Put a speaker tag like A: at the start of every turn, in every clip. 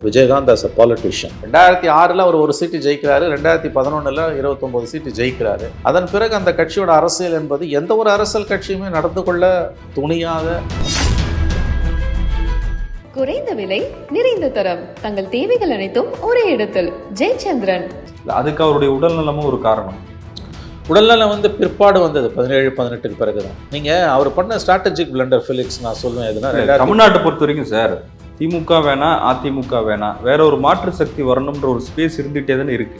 A: Vijayakanth as a politician 2006 அவர் ஒரு சீட்டு ஜெயிக்கிறாரு, 2011 29 சீட்டு ஜெயிக்கிறாரு. அதன் பிறகு அந்த கட்சியோட அரசியல் என்பது எந்த ஒரு அரசியல் கட்சியுமே நடந்து கொள்ள துணியாத,
B: குறைந்த விலை நிறைந்த தரம், தங்கள் தேவைகள் அனைத்தும் ஒரே இடத்தில். ஜெயச்சந்திரன்.
C: அதுக்கு அவருடைய உடல்நலமும் ஒரு காரணம்.
A: உடல்நலம் பிற்பாடு வந்தது 17-18க்கு பிறகுதான். நீங்க அவர் பண்ண ஸ்ட்ராட்டஜிக் பிளண்டர் ஃபிலிக்ஸ் நான் சொல்லுவேன். எதுனா
C: தமிழ்நாட்டை பொறுத்த வரைக்கும் சார், திமுக வேணாம், அதிமுக வேணாம், வேற ஒரு மாற்று சக்தி வரணும்ன்ற ஒரு ஸ்பேஸ் இருந்துகிட்டே தானே இருக்கு.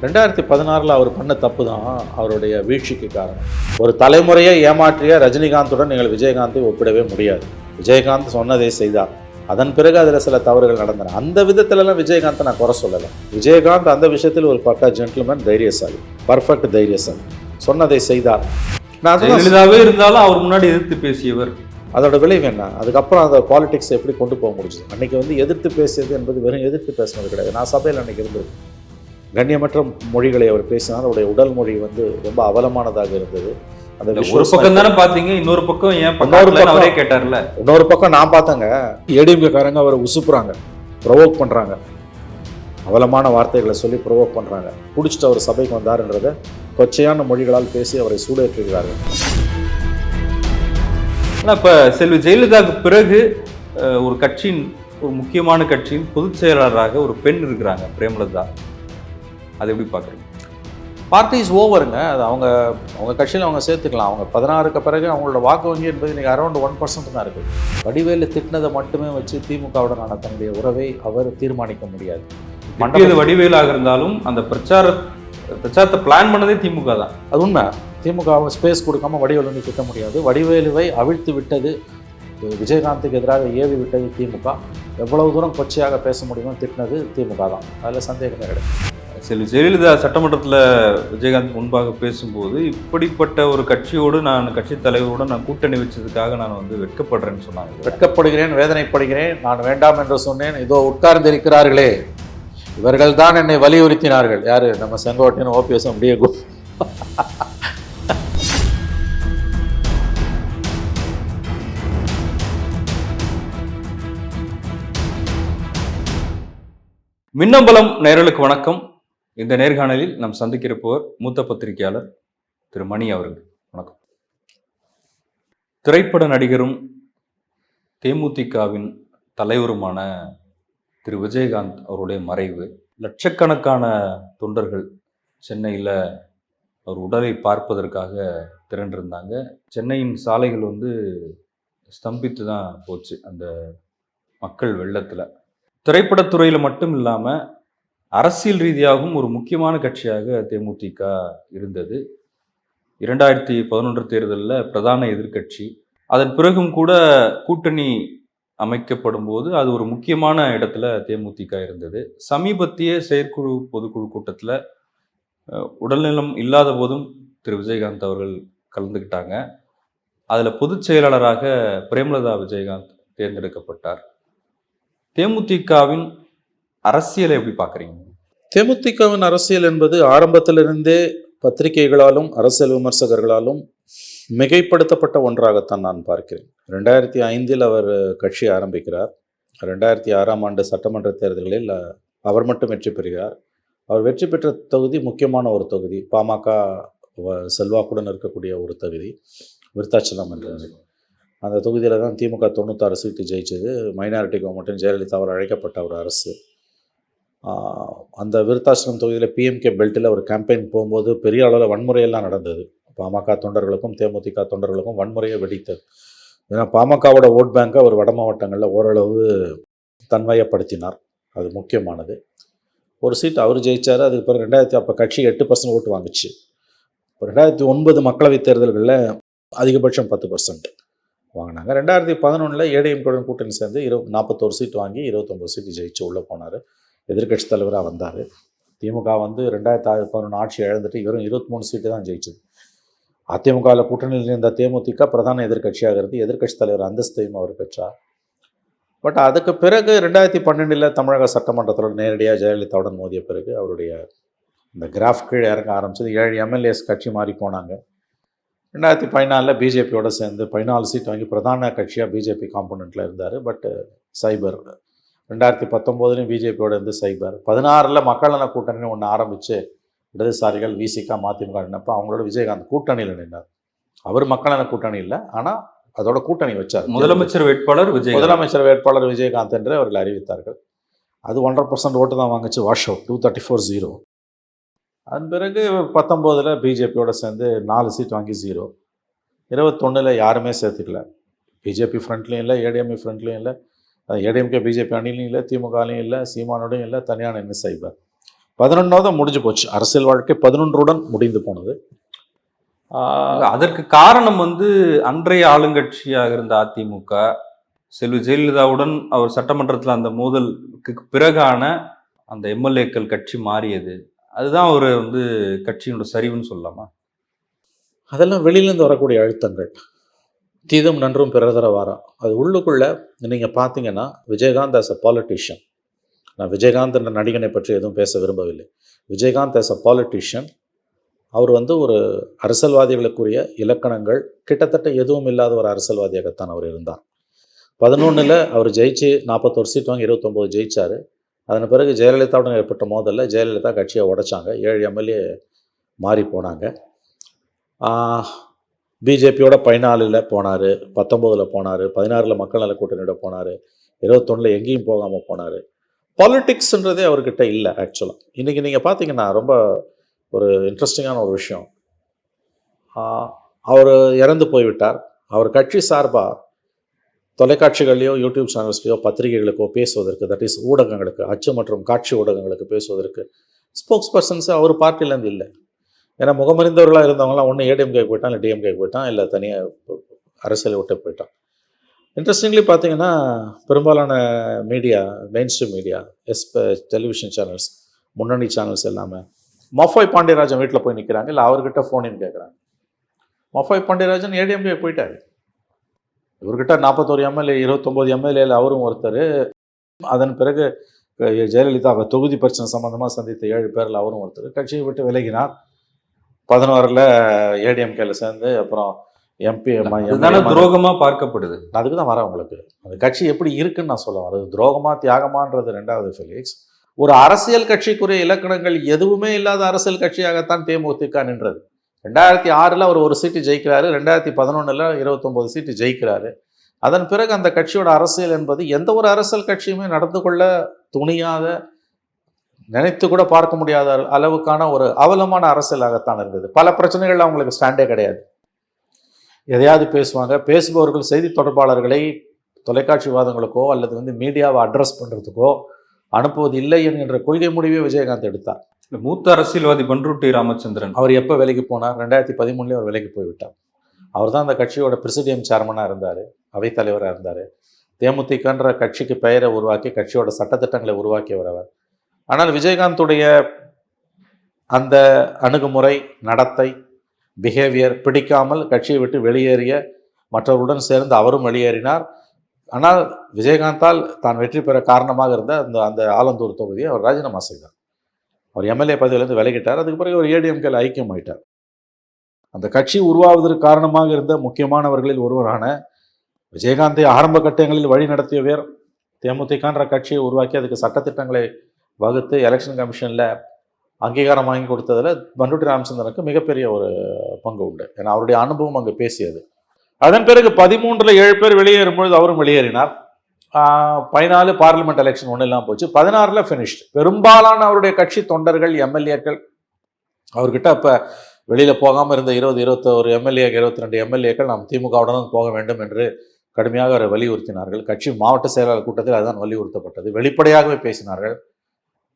A: 2016 அவர் பண்ண தப்பு தான் அவருடைய வீழ்ச்சிக்கு காரணம். ஒரு தலைமுறையை ஏமாற்றிய ரஜினிகாந்துடன் நீங்கள் விஜயகாந்தை ஒப்பிடவே முடியாது. விஜயகாந்த் சொன்னதை செய்தார். அதன் பிறகு அதில் சில தவறுகள் நடந்தன. அந்த விதத்திலலாம் விஜயகாந்தை நான் குறை சொல்லலை. விஜயகாந்த் அந்த விஷயத்தில் ஒரு பக்கா ஜென்டில்மேன், தைரியசாலி, பர்ஃபெக்ட் தைரியசாலி. சொன்னதை செய்தார்.
C: எளிதாகவே இருந்தாலும் அவர் முன்னாடி எதிர்த்து பேசியவர்.
A: அதோட விளைவு என்ன? அதுக்கப்புறம் அந்த பாலிடிக்ஸ் எப்படி கொண்டு போக முடிஞ்சது? அன்றைக்கி எதிர்த்து பேசியது என்பது வெறும் எதிர்த்து பேசினது கிடையாது. நான் சபையில் அன்றைக்கி இருந்திருக்கேன். கண்ணியமற்ற மொழிகளை அவர் பேசினார். அவருடைய உடல் மொழி ரொம்ப அவலமானதாக இருந்தது. அந்த
C: ஒரு பக்கம் தானே பார்த்தீங்க, இன்னொரு பக்கம் அவரே கேட்டார்ல.
A: இன்னொரு பக்கம் நான் பார்த்தேங்க, ஏடிஎம்கேக்காரங்க அவரை உசுப்புறாங்க, ப்ரொவோக் பண்ணுறாங்க, அவலமான வார்த்தைகளை சொல்லி ப்ரொவோக் பண்ணுறாங்க. பிடிச்சிட்டு அவர் சபைக்கு வந்தாருன்றதை கொச்சையான மொழிகளால் பேசி அவரை சூடேற்றுகிறார்கள்.
C: ஆனால் இப்போ செல்வி ஜெயலலிதாவுக்கு பிறகு ஒரு கட்சியின், ஒரு முக்கியமான கட்சியின் பொதுச் செயலாளராக ஒரு பெண் இருக்கிறாங்க, பிரேமலதா. அதை எப்படி பார்க்குறீங்க?
A: பார்ட்டி இஸ் ஓவருங்க. அது அவங்க கட்சியில் அவங்க சேர்த்துக்கலாம். அவங்க 16க்கு பிறகு அவங்களோட வாக்கு வங்கி என்பது இன்றைக்கி அரௌண்ட் 1% தான் இருக்குது. வடிவேலு திட்டினதை மட்டுமே வச்சு திமுகவுடனான தன்னுடைய உறவை அவர் தீர்மானிக்க முடியாது.
C: வடிவேலாக இருந்தாலும் அந்த பிரச்சாரத்தை பிளான் பண்ணதே திமுக தான்.
A: அது உண்மை. திமுகவை ஸ்பேஸ் கொடுக்காம வடிவேலு திட்ட முடியாது. வடிவேலுவை அவிழ்த்து விட்டது, விஜயகாந்துக்கு எதிராக ஏவி விட்டது திமுக. எவ்வளவு தூரம் கொச்சையாக பேச முடியுமோ திட்டினது திமுக தான். அதில் சந்தேகமே கிடையாது.
C: செல்வி ஜெயலலிதா சட்டமன்றத்தில் விஜயகாந்த் முன்பாக பேசும்போது, இப்படிப்பட்ட ஒரு கட்சியோடு நான் கட்சி தலைவரோடு நான் கூட்டணி வச்சதுக்காக நான் வெட்கப்படுறேன்னு சொன்னாங்க.
A: வெட்கப்படுகிறேன், வேதனைப்படுகிறேன், நான் வேண்டாம் என்று சொன்னேன். இதோ உட்கார்ந்திருக்கிறார்களே, இவர்கள் தான் என்னை வலியுறுத்தினார்கள். யாரு? நம்ம செங்கோட்டையன், ஓபிஎஸ், அப்படியே
C: மின்னம்பலம் நேயர்களுக்கு வணக்கம். இந்த நேர்காணலில் நாம் சந்திக்கிறப்போர் மூத்த பத்திரிகையாளர் திரு மணி அவர்கள். வணக்கம். திரைப்பட நடிகரும் தேமுதிகவின் தலைவருமான திரு விஜயகாந்த் அவருடைய மறைவு. லட்சக்கணக்கான தொண்டர்கள் சென்னையில் அவர் உடலை பார்ப்பதற்காக திரண்டிருந்தாங்க. சென்னையின் சாலைகள் ஸ்தம்பித்து தான் போச்சு அந்த மக்கள் வெள்ளத்தில். திரைப்படத்துறையில் மட்டும் இல்லாமல் அரசியல் ரீதியாகவும் ஒரு முக்கியமான கட்சியாக தேமுதிக இருந்தது. 2011 தேர்தலில் பிரதான எதிர்க்கட்சி. அதன் பிறகும் கூட கூட்டணி அமைக்கப்படும் போது அது ஒரு முக்கியமான இடத்துல தேமுதிக இருந்தது. சமீபத்திய செயற்குழு பொதுக்குழு கூட்டத்தில் உடல்நலம் இல்லாத போதும் திரு விஜயகாந்த் அவர்கள் கலந்துக்கிட்டாங்க. அதில் பொதுச் செயலாளராக பிரேமலதா விஜயகாந்த் தேர்ந்தெடுக்கப்பட்டார். தேமுதிகவின் அரசியலை எப்படி பார்க்குறீங்க?
A: தேமுதிகவின் அரசியல் என்பது ஆரம்பத்திலிருந்தே பத்திரிகைகளாலும் அரசியல் விமர்சகர்களாலும் மிகைப்படுத்தப்பட்ட ஒன்றாகத்தான் நான் பார்க்கிறேன். 2005 அவர் கட்சி ஆரம்பிக்கிறார். 2006ஆம் ஆண்டு சட்டமன்ற தேர்தல்களில் அவர் மட்டும் வெற்றி பெறுகிறார். அவர் வெற்றி பெற்ற தொகுதி முக்கியமான ஒரு தொகுதி, பாமக செல்வாக்குடன் இருக்கக்கூடிய ஒரு தொகுதி, விருத்தாச்சலம் என்ற. அந்த தொகுதியில் தான் திமுக 96 சீட்டு ஜெயிச்சது. மைனாரிட்டி கவர்மெண்ட்டின் ஜெயலலிதா அவர் அழைக்கப்பட்ட ஒரு அரசு. அந்த விருத்தாச்சலம் தொகுதியில் பிஎம்கே பெல்ட்டில் ஒரு கேம்பெயின் போகும்போது பெரிய அளவில் வன்முறையெல்லாம் நடந்தது. பாமக தொண்டர்களுக்கும் தேமுதிக தொண்டர்களுக்கும் வன்முறையை வெடித்தது. ஏன்னா பாமகவோட ஓட் பேங்கை அவர் வட மாவட்டங்களில் ஓரளவு தன்வயப்படுத்தினார். அது முக்கியமானது. ஒரு சீட் அவர் ஜெயித்தார். அதுக்கு பிறகு அப்போ கட்சி 8% ஓட்டு வாங்குச்சு. 2009 மக்களவைத் தேர்தல்களில் அதிகபட்சம் 10% வாங்கினாங்க. 2011 ஏடிஎம்கேடன் கூட்டணி சேர்ந்து 41 சீட் வாங்கி 29 சீட்டு ஜெயிச்சு உள்ளே போனார். எதிர்கட்சி தலைவராக வந்தார். திமுக 2011 ஆட்சி இழந்துட்டு வெறும் 23 சீட்டு தான் ஜெயிச்சது. அதிமுகவில் கூட்டணியில் இருந்த தேமுதிக பிரதான எதிர்கட்சியாக இருந்து எதிர்கட்சி தலைவர் அந்தஸ்தையும் அவர் பெற்றார். பட் அதுக்கு பிறகு 2012 தமிழக சட்டமன்றத்தில் நேரடியாக ஜெயலலிதாவுடன் மோதிய பிறகு அவருடைய இந்த கிராஃப் கீழே இறங்க ஆரம்பிச்சது. 7 எம்எல்ஏஸ் கட்சி மாறி போனாங்க. 2014 பிஜேபியோடு சேர்ந்து 14 சீட் வாங்கி பிரதான கட்சியாக பிஜேபி காம்பனண்ட்டில் இருந்தார். பட் சைபர் 2019 பிஜேபியோட இருந்து சைபர், 16 மக்கள் நல கூட்டணி ஒன்று ஆரம்பித்து இடதுசாரிகள் விசிகா மதிமுக நின்னப்போ அவங்களோட விஜயகாந்த் கூட்டணியில் நின்றார். அவர் மக்கள் நல கூட்டணி இல்லை, ஆனால் அதோட கூட்டணி வச்சார்.
C: முதலமைச்சர் வேட்பாளர்
A: விஜயகாந்த் என்று அவர்கள் அறிவித்தார்கள். அது 1.5% ஓட்டு தான் வாங்கிச்சு, வாஷ் அவுட் 234-0. அதன் பிறகு 19 பிஜேபியோட சேர்ந்து 4 சீட் வாங்கி 0. 21 யாருமே சேர்த்துக்கல. பிஜேபி ஃப்ரண்ட்லையும் இல்லை, ஏடிஎம்கே ஃப்ரண்ட்லையும் இல்லை, ஏடிஎம்கே பிஜேபி அணிலையும் இல்லை, திமுகலையும் இல்லை, சீமானோடையும் இல்லை, தனியான என்ன சைபர். 11 முடிஞ்சு போச்சு. அரசியல் வாழ்க்கை 11 முடிந்து போனது.
C: அதற்கு காரணம் அன்றைய ஆளுங்கட்சியாக இருந்த அதிமுக செல்வி ஜெயலலிதாவுடன் அவர் சட்டமன்றத்தில் அந்த மோதலுக்கு பிறகான அந்த எம்எல்ஏக்கள் கட்சி மாறியது. அதுதான் ஒரு கட்சியோட சரிவுன்னு சொல்லலாமா?
A: அதெல்லாம் வெளியிலேருந்து வரக்கூடிய அழுத்தங்கள். தீதும் நன்றும் பிறதர வாரம். அது உள்ளுக்குள்ளே நீங்கள் பார்த்தீங்கன்னா விஜயகாந்த் ஆஸ் அ பாலிட்டிஷியன், நான் விஜயகாந்த் என்ற நடிகனை பற்றி எதுவும் பேச விரும்பவில்லை. விஜயகாந்த் ஆஸ் அ பாலிட்டிஷியன், அவர் ஒரு அரசியல்வாதிகளுக்குரிய இலக்கணங்கள் கிட்டத்தட்ட எதுவும் இல்லாத ஒரு அரசியல்வாதியாகத்தான் அவர் இருந்தார். 11 அவர் ஜெயிச்சு 41 சீட் வாங்கி 29 ஜெயிச்சார். அதன் பிறகு ஜெயலலிதாவுடன் ஏற்பட்ட மோதலில் ஜெயலலிதா கட்சியை உடைச்சாங்க. 7 எம்எல்ஏ மாறி போனாங்க. பிஜேபியோட 14 போனார், 19 போனார், 16 மக்கள் நல கூட்டணியோட போனார், 21 எங்கேயும் போகாமல் போனார். பாலிட்டிக்ஸ்ன்றதே அவர்கிட்ட இல்லை. ஆக்சுவலாக இன்றைக்கி நீங்கள் பார்த்தீங்கன்னா ரொம்ப ஒரு இன்ட்ரெஸ்டிங்கான ஒரு விஷயம், அவர் இறந்து போய்விட்டார். அவர் கட்சி சார்பாக தொலைக்காட்சிகள்லையோ யூடியூப் சேனல்ஸ்லையோ பத்திரிகைகளுக்கோ பேசுவதற்கு, தட் இஸ் ஊடகங்களுக்கு, அச்சு மற்றும் காட்சி ஊடகங்களுக்கு பேசுவதற்கு ஸ்போக்ஸ் பர்சன்ஸ் அவர் பார்ட்டிலேருந்து இல்லை. ஏன்னா முகமறிந்தவர்களாக இருந்தவங்களாம் ஒன்று ஏடிஎம்கே போயிட்டான், இல்லை டிஎம்கே போயிட்டான், இல்லை தனியாக அரசியலை விட்டு போயிட்டான். இன்ட்ரெஸ்டிங்லி பார்த்தீங்கன்னா பெரும்பாலான media, main stream media, television channels, முன்னணி சேனல்ஸ் எல்லாமே மஃபாய் பாண்டியராஜன் வீட்டில் போய் நிற்கிறாங்க, இல்லை அவர்கிட்ட ஃபோனின்னு கேட்குறாங்க. மஃபாய் பாண்டியராஜன் ஏடிஎம்கே போயிட்டார். இவர்கிட்ட 41 எம்எல்ஏ, 29 எம்எல்ஏல அவரும் ஒருத்தர். அதன் பிறகு ஜெயலலிதா தொகுதி பிரச்சனை சம்பந்தமாக சந்தித்த 7 பேரில் அவரும் ஒருத்தர். கட்சியை விட்டு விலகினார். 16 ஏடிஎம்கேல சேர்ந்து அப்புறம் எம்பி.
C: துரோகமாக பார்க்கப்படுது.
A: அதுக்கு தான் வரேன் உங்களுக்கு. அந்த கட்சி எப்படி இருக்குன்னு நான் சொல்ல வரேன். துரோகமா தியாகமான்றது ரெண்டாவது ஃபெலிக்ஸ். ஒரு அரசியல் கட்சிக்குரிய இலக்கணங்கள் எதுவுமே இல்லாத அரசியல் கட்சியாகத்தான் தேமுதிக நின்றது. 2006 அவர் 1 சீட்டு ஜெயிக்கிறாரு, 2011 29 சீட்டு ஜெயிக்கிறாரு. அதன் பிறகு அந்த கட்சியோட அரசியல் என்பது எந்த ஒரு அரசியல் கட்சியுமே நடந்து கொள்ள துணியாத, நினைத்து கூட பார்க்க முடியாத அளவுக்கான ஒரு அவலமான அரசியலாகத்தான் இருந்தது. பல பிரச்சனைகள் அவங்களுக்கு ஸ்டாண்டே கிடையாது. எதையாவது பேசுவாங்க. பேசுபவர்கள் செய்தி தொடர்பாளர்களை தொலைக்காட்சி விவாதங்களுக்கோ அல்லது மீடியாவை அட்ரஸ் பண்ணுறதுக்கோ அனுப்புவது இல்லை என்கின்ற கொள்கை முடிவே விஜயகாந்த் எடுத்தார்.
C: மூத்த அரசியல்வாதி பன்ருட்டி ராமச்சந்திரன்
A: அவர் எப்போ விலைக்கு போனார்? 2013 அவர் விலைக்கு போய்விட்டார். அவர் தான் அந்த கட்சியோட பிரசிடியம் சேர்மனாக இருந்தார், அவைத்தலைவராக இருந்தார். தேமுதிகன்ற கட்சிக்கு பெயரை உருவாக்கி கட்சியோட சட்டத்திட்டங்களை உருவாக்கியவர் அவர். ஆனால் விஜயகாந்துடைய அந்த அணுகுமுறை, நடத்தை, பிஹேவியர் பிடிக்காமல் கட்சியை விட்டு வெளியேறிய மற்றவர்களுடன் சேர்ந்து அவரும் வெளியேறினார். ஆனால் விஜயகாந்தால் தான் வெற்றி பெற காரணமாக இருந்த அந்த ஆலந்தூர் தொகுதியை அவர் ராஜினாமா செய்தார். அவர் எம்எல்ஏ பதவியிலேருந்து விலகிட்டார். அதுக்கு பிறகு ஒரு ஏடிஎம்கேல ஐக்கியம் ஆயிட்டார். அந்த கட்சி உருவாவதற்கு காரணமாக இருந்த முக்கியமானவர்களில் ஒருவரான விஜயகாந்தை ஆரம்ப கட்டங்களில் வழி நடத்தியவர், தேமுதிகன்ற கட்சியை உருவாக்கி அதுக்கு சட்டத்திட்டங்களை வகுத்து எலெக்ஷன் கமிஷனில் அங்கீகாரம் வாங்கி கொடுத்ததில் பன்ருட்டி ராமச்சந்திரனுக்கு மிகப்பெரிய ஒரு பங்கு உண்டு. ஏன்னா அவருடைய அனுபவம் அங்கே பேசியது. அதன் பிறகு 13 7 பேர் வெளியேறும்பொழுது அவரும் வெளியேறினார். 14 பார்லிமெண்ட் எலெக்ஷன் ஒன்றும் இல்லாமல் போச்சு. 16 ஃபினிஷ்டு. பெரும்பாலான அவருடைய கட்சி தொண்டர்கள், எம்எல்ஏக்கள் அவர்கிட்ட அப்போ வெளியில் போகாமல் இருந்த 21 எம்எல்ஏ, 22 எம்எல்ஏக்கள் நாம் திமுகவுடன் போக வேண்டும் என்று கடுமையாக அவரை வலியுறுத்தினார்கள். கட்சி மாவட்ட செயலாளர் கூட்டத்தில் அதுதான் வலியுறுத்தப்பட்டது. வெளிப்படையாகவே பேசினார்கள்.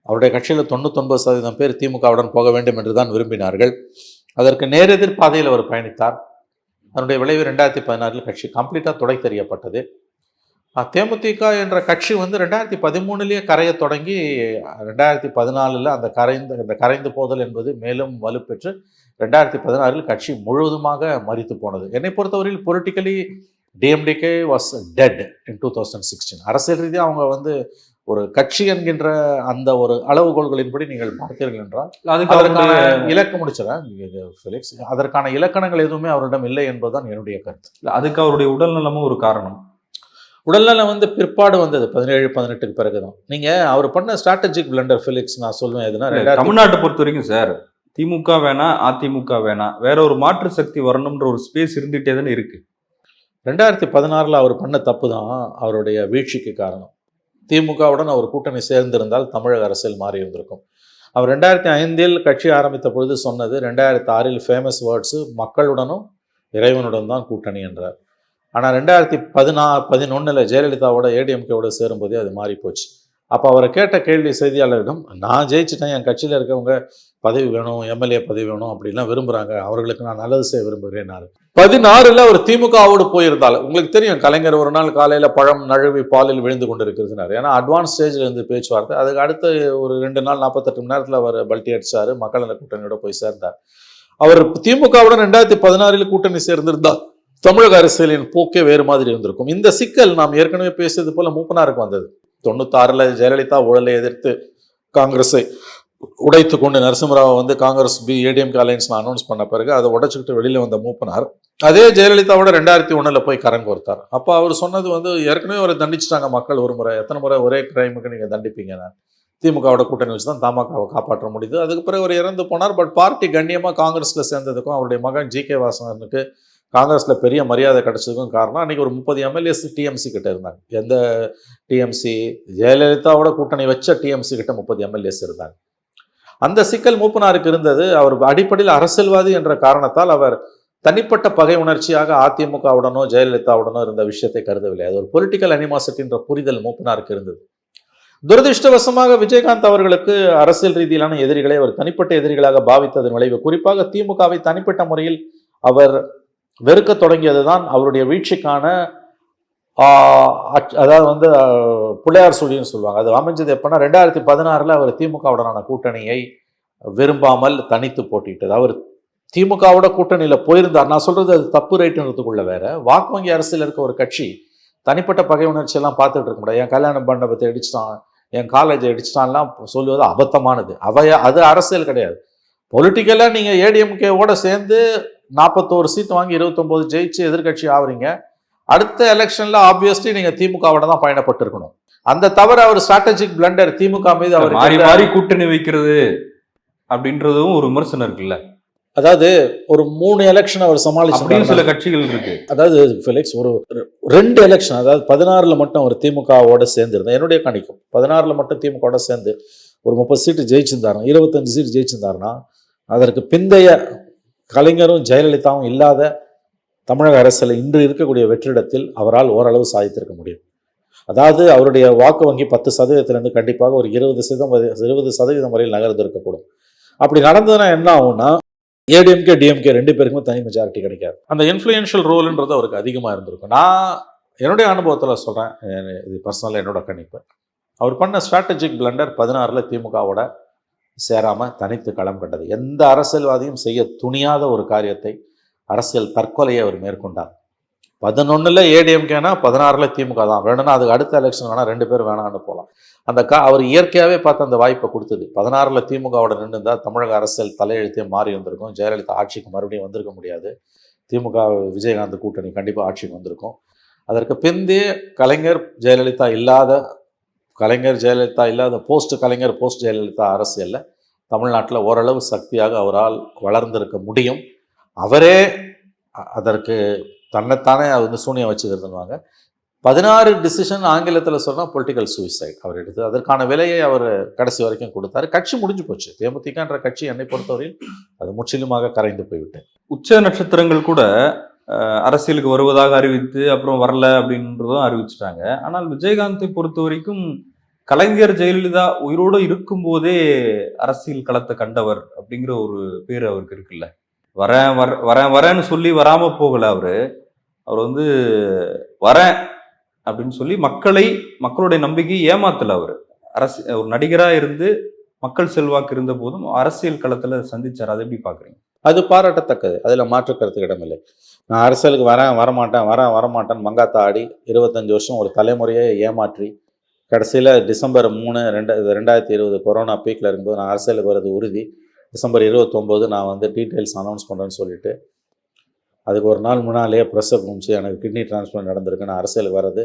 A: அவருடைய கட்சியில் 99% பேர் திமுகவுடன் போக வேண்டும் என்று தான் விரும்பினார்கள். அதற்கு நேரெதிர் பாதையில் அவர் பயணித்தார். அதனுடைய விளைவு 2016 கட்சி கம்ப்ளீட்டாக துடை தெரியப்பட்டது. தேமுதிக என்ற கட்சி 2013 கரையை தொடங்கி 2014 அந்த கரைந்து போதல் என்பது மேலும் வலுப்பெற்று 2016 கட்சி முழுவதுமாக மரித்து போனது. என்னை பொறுத்தவரையில் politically DMDK was dead in 2016. அரசியல் ரீதியாக அவங்க ஒரு கட்சி என்கின்ற அந்த ஒரு அளவுகோல்களின்படி நீங்கள் பார்த்தீர்கள் என்றால் அதற்கான இலக்கு முடிச்சிடறேன் ஃபெலிக்ஸ், அதற்கான இலக்கணங்கள் எதுவுமே அவரிடம் இல்லை என்பதுதான் என்னுடைய கருத்து.
C: அதுக்கு அவருடைய உடல் நலமும் ஒரு காரணம்.
A: உடல்நலம் வந்து பிற்பாடு வந்தது 17-18க்கு பிறகுதான். நீங்க அவர் பண்ண ஸ்ட்ராட்டஜிக் பிளண்டர் ஃபிலிக்ஸ் நான் சொல்லுவேன் எதுனா
C: தமிழ்நாட்டை பொறுத்த வரைக்கும் சார், திமுக வேணாம், அதிமுக வேணாம், வேற ஒரு மாற்று சக்தி வரணும்ன்ற ஒரு ஸ்பேஸ் இருந்துகிட்டே தானே இருக்கு.
A: 2016 அவர் பண்ண தப்பு தான் அவருடைய வீழ்ச்சிக்கு காரணம். திமுகவுடன் அவர் கூட்டணி சேர்ந்திருந்தால் தமிழக அரசியல் மாறி இருந்திருக்கும். அவர் 2005 கட்சி ஆரம்பித்த பொழுது சொன்னது 2006 ஃபேமஸ் வேர்ட்ஸு மக்களுடனும் இறைவனுடன் தான் கூட்டணி என்றார். ஆனால் 2011 ஜெயலலிதாவோட ஏடிஎம்கேவோட சேரும்போதே அது மாறி போச்சு. அப்போ அவரை கேட்ட கேள்வி செய்தியாளரிடம், நான் ஜெயிச்சிட்டேன், என் கட்சியில் இருக்கவங்க பதவி வேணும், எம்எல்ஏ பதவி வேணும் அப்படின்லாம் விரும்புகிறாங்க, அவர்களுக்கு நான் நல்லது செய்ய விரும்புகிறேன். 16 அவர் திமுகவோடு போயிருந்தால் உங்களுக்கு தெரியும், கலைஞர் ஒரு நாள் காலையில் பழம் நழுவி பாலில் விழுந்து கொண்டு இருக்கிறதுனாரு. ஏன்னா அட்வான்ஸ் ஸ்டேஜில் இருந்து பேச்சுவார்த்தை. அதுக்கு அடுத்த ஒரு 2 நாள் 48 மணி நேரத்தில் அவர் பல்ட்டி அடிச்சார், மக்கள் நல கூட்டணியோட போய் சேர்ந்தார். அவர் திமுகவுடன் 2016 கூட்டணி சேர்ந்திருந்தால் தமிழக அரசியலின் போக்கே வேறு மாதிரி இருந்திருக்கும். இந்த சிக்கல் நாம் ஏற்கனவே பேசியது போல மூப்பனாருக்கு வந்தது. 96 ஜெயலலிதா ஊழலை எதிர்த்து காங்கிரஸை உடைத்து கொண்டு நரசிம்மராவை வந்து காங்கிரஸ் ஏடிஎம்கே அலையன்ஸ் அனௌன்ஸ் பண்ண பிறகு அதை உடைச்சிக்கிட்டு வெளியில் வந்த மூப்பனார் அதே ஜெயலலிதாவோட 2001 போய் கரங்கோர்த்தார். அப்போ அவர் சொன்னது வந்து, ஏற்கனவே அவரை தண்டிச்சிட்டாங்க மக்கள் ஒரு முறை, எத்தனை முறை ஒரே கிரைமுக்கு நீங்கள் தண்டிப்பீங்க, நான் திமுகவோட கூட்டணி வச்சு தான் தமாகவை காப்பாற்ற முடியுது. அதுக்கு பிறகு அவர் இறந்து போனார். பட் பார்ட்டி கண்ணியமாக காங்கிரஸில் சேர்ந்ததுக்கும் அவருடைய மகன் ஜி.கே. வாசனுக்கு காங்கிரஸில் பெரிய மரியாதை கிடைச்சதுக்கும் காரணம், அன்றைக்கி ஒரு 30 எம்எல்ஏஸ் டிஎம்சி கிட்ட இருந்தாங்க. எந்த டிஎம்சி, ஜெயலலிதாவோட கூட்டணி வச்ச டிஎம்சி கிட்ட 30 எம்எல்ஏஸ் இருந்தாங்க. அந்த சிக்கல் மூப்பனாருக்கு இருந்தது. அவர் அடிப்படையில் அரசியல்வாதி என்ற காரணத்தால் அவர் தனிப்பட்ட பகை உணர்ச்சியாக அதிமுகவுடனோ ஜெயலலிதாவுடனோ இருந்த விஷயத்தை கருதவில்லை. அது ஒரு பொலிட்டிக்கல் அனிமாசிட்டின்ற புரிதல் மூப்பனாருக்கு இருந்தது. துரதிருஷ்டவசமாக விஜயகாந்த் அவர்களுக்கு அரசியல் ரீதியிலான எதிரிகளை அவர் தனிப்பட்ட எதிரிகளாக பாவித்ததன் விளைவு, குறிப்பாக திமுகவை தனிப்பட்ட முறையில் அவர் வெறுக்க தொடங்கியதுதான் அவருடைய வீழ்ச்சிக்கான அதாவது வந்து பிள்ளையார் சுழின்னு சொல்லுவாங்க. அது அமைஞ்சது எப்பன்னா 2016 அவர் திமுகவுடனான கூட்டணியை விரும்பாமல் தனித்து போட்டிட்டது. அவர் திமுகவோட கூட்டணியில் போயிருந்தார். நான் சொல்றது அது தப்பு ரைட்டுன்றதுக்குள்ள வேற. வாக்கு வங்கி அரசியல் இருக்க ஒரு கட்சி தனிப்பட்ட பகை உணர்ச்சி எல்லாம் பார்த்துட்டு இருக்க முடியாது. என் கல்யாண மண்டபத்தை அடிச்சிட்டான், என் காலேஜை அடிச்சிட்டான்லாம் சொல்லுவது அபத்தமானது. அது அரசியல் கிடையாது. பொலிட்டிக்கலாக நீங்கள் ஏடிஎம்கேவோட சேர்ந்து 41 சீட் வாங்கி 29 ஜெயிச்சு எதிர்கட்சி ஆகுறீங்க. அடுத்த எலெக்ஷன்ல ஆப்வியஸ்லி நீங்க திமுகவோட தான் பயணப்பட்டு இருக்கணும். அந்த தவிர அவர் ஸ்ட்ராட்டஜிக் பிளண்டர் திமுக மீது அவர்
C: மாறி கூட்டணி வைக்கிறது அப்படின்றதும் ஒரு விமர்சனம் இருக்குல்ல.
A: அதாவது ஒரு 3 எலெக்ஷன் அவர் சமாளிச்சு
C: சில கட்சிகள் இருக்கு.
A: அதாவது ஃபெலிக்ஸ் ஒரு 2 எலெக்ஷன், அதாவது 16 மட்டும் அவர் திமுகவோட சேர்ந்திருந்தேன். என்னுடைய கணிக்கும் 16 மட்டும் திமுகவோட சேர்ந்து ஒரு 30 சீட்டு ஜெயிச்சிருந்தாருன்னா, 25 சீட்டு ஜெயிச்சிருந்தாருன்னா, அதற்கு பிந்தைய கலைஞரும் ஜெயலலிதாவும் இல்லாத தமிழக அரசியல் இன்று இருக்கக்கூடிய வெற்றிடத்தில் அவரால் ஓரளவு சாதித்திருக்க முடியும். அதாவது அவருடைய வாக்கு வங்கி 10% கண்டிப்பாக ஒரு 20% வரையில் நகர்ந்திருக்கக்கூடும். அப்படி நடந்ததுன்னா என்ன ஆகும்னா, ஏடிஎம்கே டிஎம்கே 2 பேருக்குமே தனி மெஜாரிட்டி கிடைக்காது. அந்த இன்ஃப்ளூயன்ஷியல் ரோல்ன்றது அவருக்கு அதிகமாக இருந்திருக்கும். நான் என்னுடைய அனுபவத்தில் சொல்கிறேன், இது பர்சனலாக என்னோட கணிப்பு. அவர் பண்ண ஸ்ட்ராட்டஜிக் பிளண்டர் 16 திமுகவோட சேராமல் தனித்து களம் கண்டது. எந்த அரசியல்வாதியும் செய்ய துணியாத ஒரு காரியத்தை, அரசியல் தற்கொலையை அவர் மேற்கொண்டார். 11 ஏடிஎம்கேனா 16 திமுக தான் வேணும்னா, அதுக்கு அடுத்த எலெக்ஷன் வேணால் 2 பேர் வேணான்னு போகலாம். அவர் இயற்கையாகவே பார்த்து அந்த வாய்ப்பை கொடுத்தது. 16 திமுகவோட நின்று இருந்தால் தமிழக அரசியல் தலையெழுத்தே மாறி வந்திருக்கும். ஜெயலலிதா ஆட்சிக்கு மறுபடியும் வந்திருக்க முடியாது. திமுக விஜயகாந்த் கூட்டணி கண்டிப்பாக ஆட்சிக்கு வந்திருக்கும். அதற்கு பிந்தைய கலைஞர் ஜெயலலிதா இல்லாத போஸ்ட் கலைஞர் போஸ்ட் ஜெயலலிதா அரசியலில் தமிழ்நாட்டில் ஓரளவு சக்தியாக அவரால் வளர்ந்திருக்க முடியும். அவரே அதற்கு தன்னைத்தானே அது வந்து சூனியம் வச்சுக்கிறதுவாங்க. 16 டிசிஷன் ஆங்கிலத்தில் சொன்னால் பொலிட்டிக்கல் சூசைட் அவர் எடுத்து அதற்கான விலையை அவர் கடைசி வரைக்கும் கொடுத்தாரு. கட்சி முடிஞ்சு போச்சு. தேமுதிகன்ற கட்சி என்னை பொறுத்தவரையில் அது முற்றிலுமாக கரைந்து போய்விட்டேன்.
C: உச்ச நட்சத்திரங்கள் கூட அரசியலுக்கு வருவதாக அறிவித்து அப்புறம் வரல அப்படின்றதும் அறிவிச்சிட்டாங்க. ஆனால் விஜயகாந்தை பொறுத்த வரைக்கும் கலைஞர் ஜெயலலிதா உயிரோடு இருக்கும்போதே அரசியல் களத்தை கண்டவர் அப்படிங்கிற ஒரு பேர் அவருக்கு இருக்குல்ல. வரேன்னு சொல்லி வராம போகல. அவர் வந்து வரேன் அப்படின்னு சொல்லி மக்களுடைய நம்பிக்கை ஏமாத்தல. அவர் ஒரு நடிகரா இருந்து மக்கள் செல்வாக்கு இருந்த போதும் அரசியல் களத்துல சந்திச்சார். அதை எப்படி பாக்குறீங்க?
A: அது பாராட்டத்தக்கது, அதுல மாற்று கருத்து இடமில்லை. நான் அரசியலுக்கு வரமாட்டேன் மங்காத்தா ஆடி 25 வருஷம் ஒரு தலைமுறையை ஏமாற்றி கடைசியில் டிசம்பர் 3, 2020 கொரோனா பீக்கில் இருக்கும்போது நான் அரசியலுக்கு வர்றது உறுதி. டிசம்பர் 29 நான் வந்து டீட்டெயில்ஸ் அனௌன்ஸ் பண்ணுறேன்னு சொல்லிட்டு அதுக்கு ஒரு நாள் முன்னாலேயே ப்ரெஸ்ஸை குமிச்சு எனக்கு கிட்னி டிரான்ஸ்பிளான்ட் நடந்திருக்கு, நான் அரசியலுக்கு வர்றது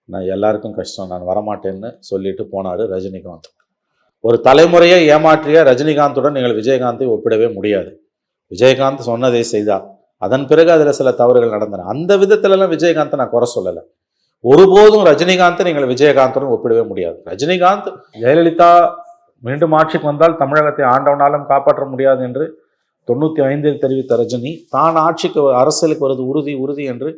A: நான் எல்லாருக்கும் கஷ்டம், நான் வரமாட்டேன்னு சொல்லிட்டு போனார் ரஜினிகாந்த். ஒரு தலைமுறையை ஏமாற்றிய ரஜினிகாந்துடன் நீங்கள் விஜயகாந்தை ஒப்பிடவே முடியாது. விஜயகாந்த் சொன்னதை செய்தார். அதன் பிறகு அதில் சில தவறுகள் நடந்தன. அந்த விதத்திலலாம் விஜயகாந்தை நான் குறை சொல்லலை. ஒருபோதும் ரஜினிகாந்தை நீங்கள் விஜயகாந்துடன் ஒப்பிடவே முடியாது. ரஜினிகாந்த் ஜெயலலிதா மீண்டும் ஆட்சிக்கு வந்தால் தமிழகத்தை ஆண்டவனாலும் காப்பாற்ற முடியாது என்று 95 தெரிவித்த ரஜினி தான் ஆட்சிக்கு அரசியலுக்கு வருவது உறுதி உறுதி என்று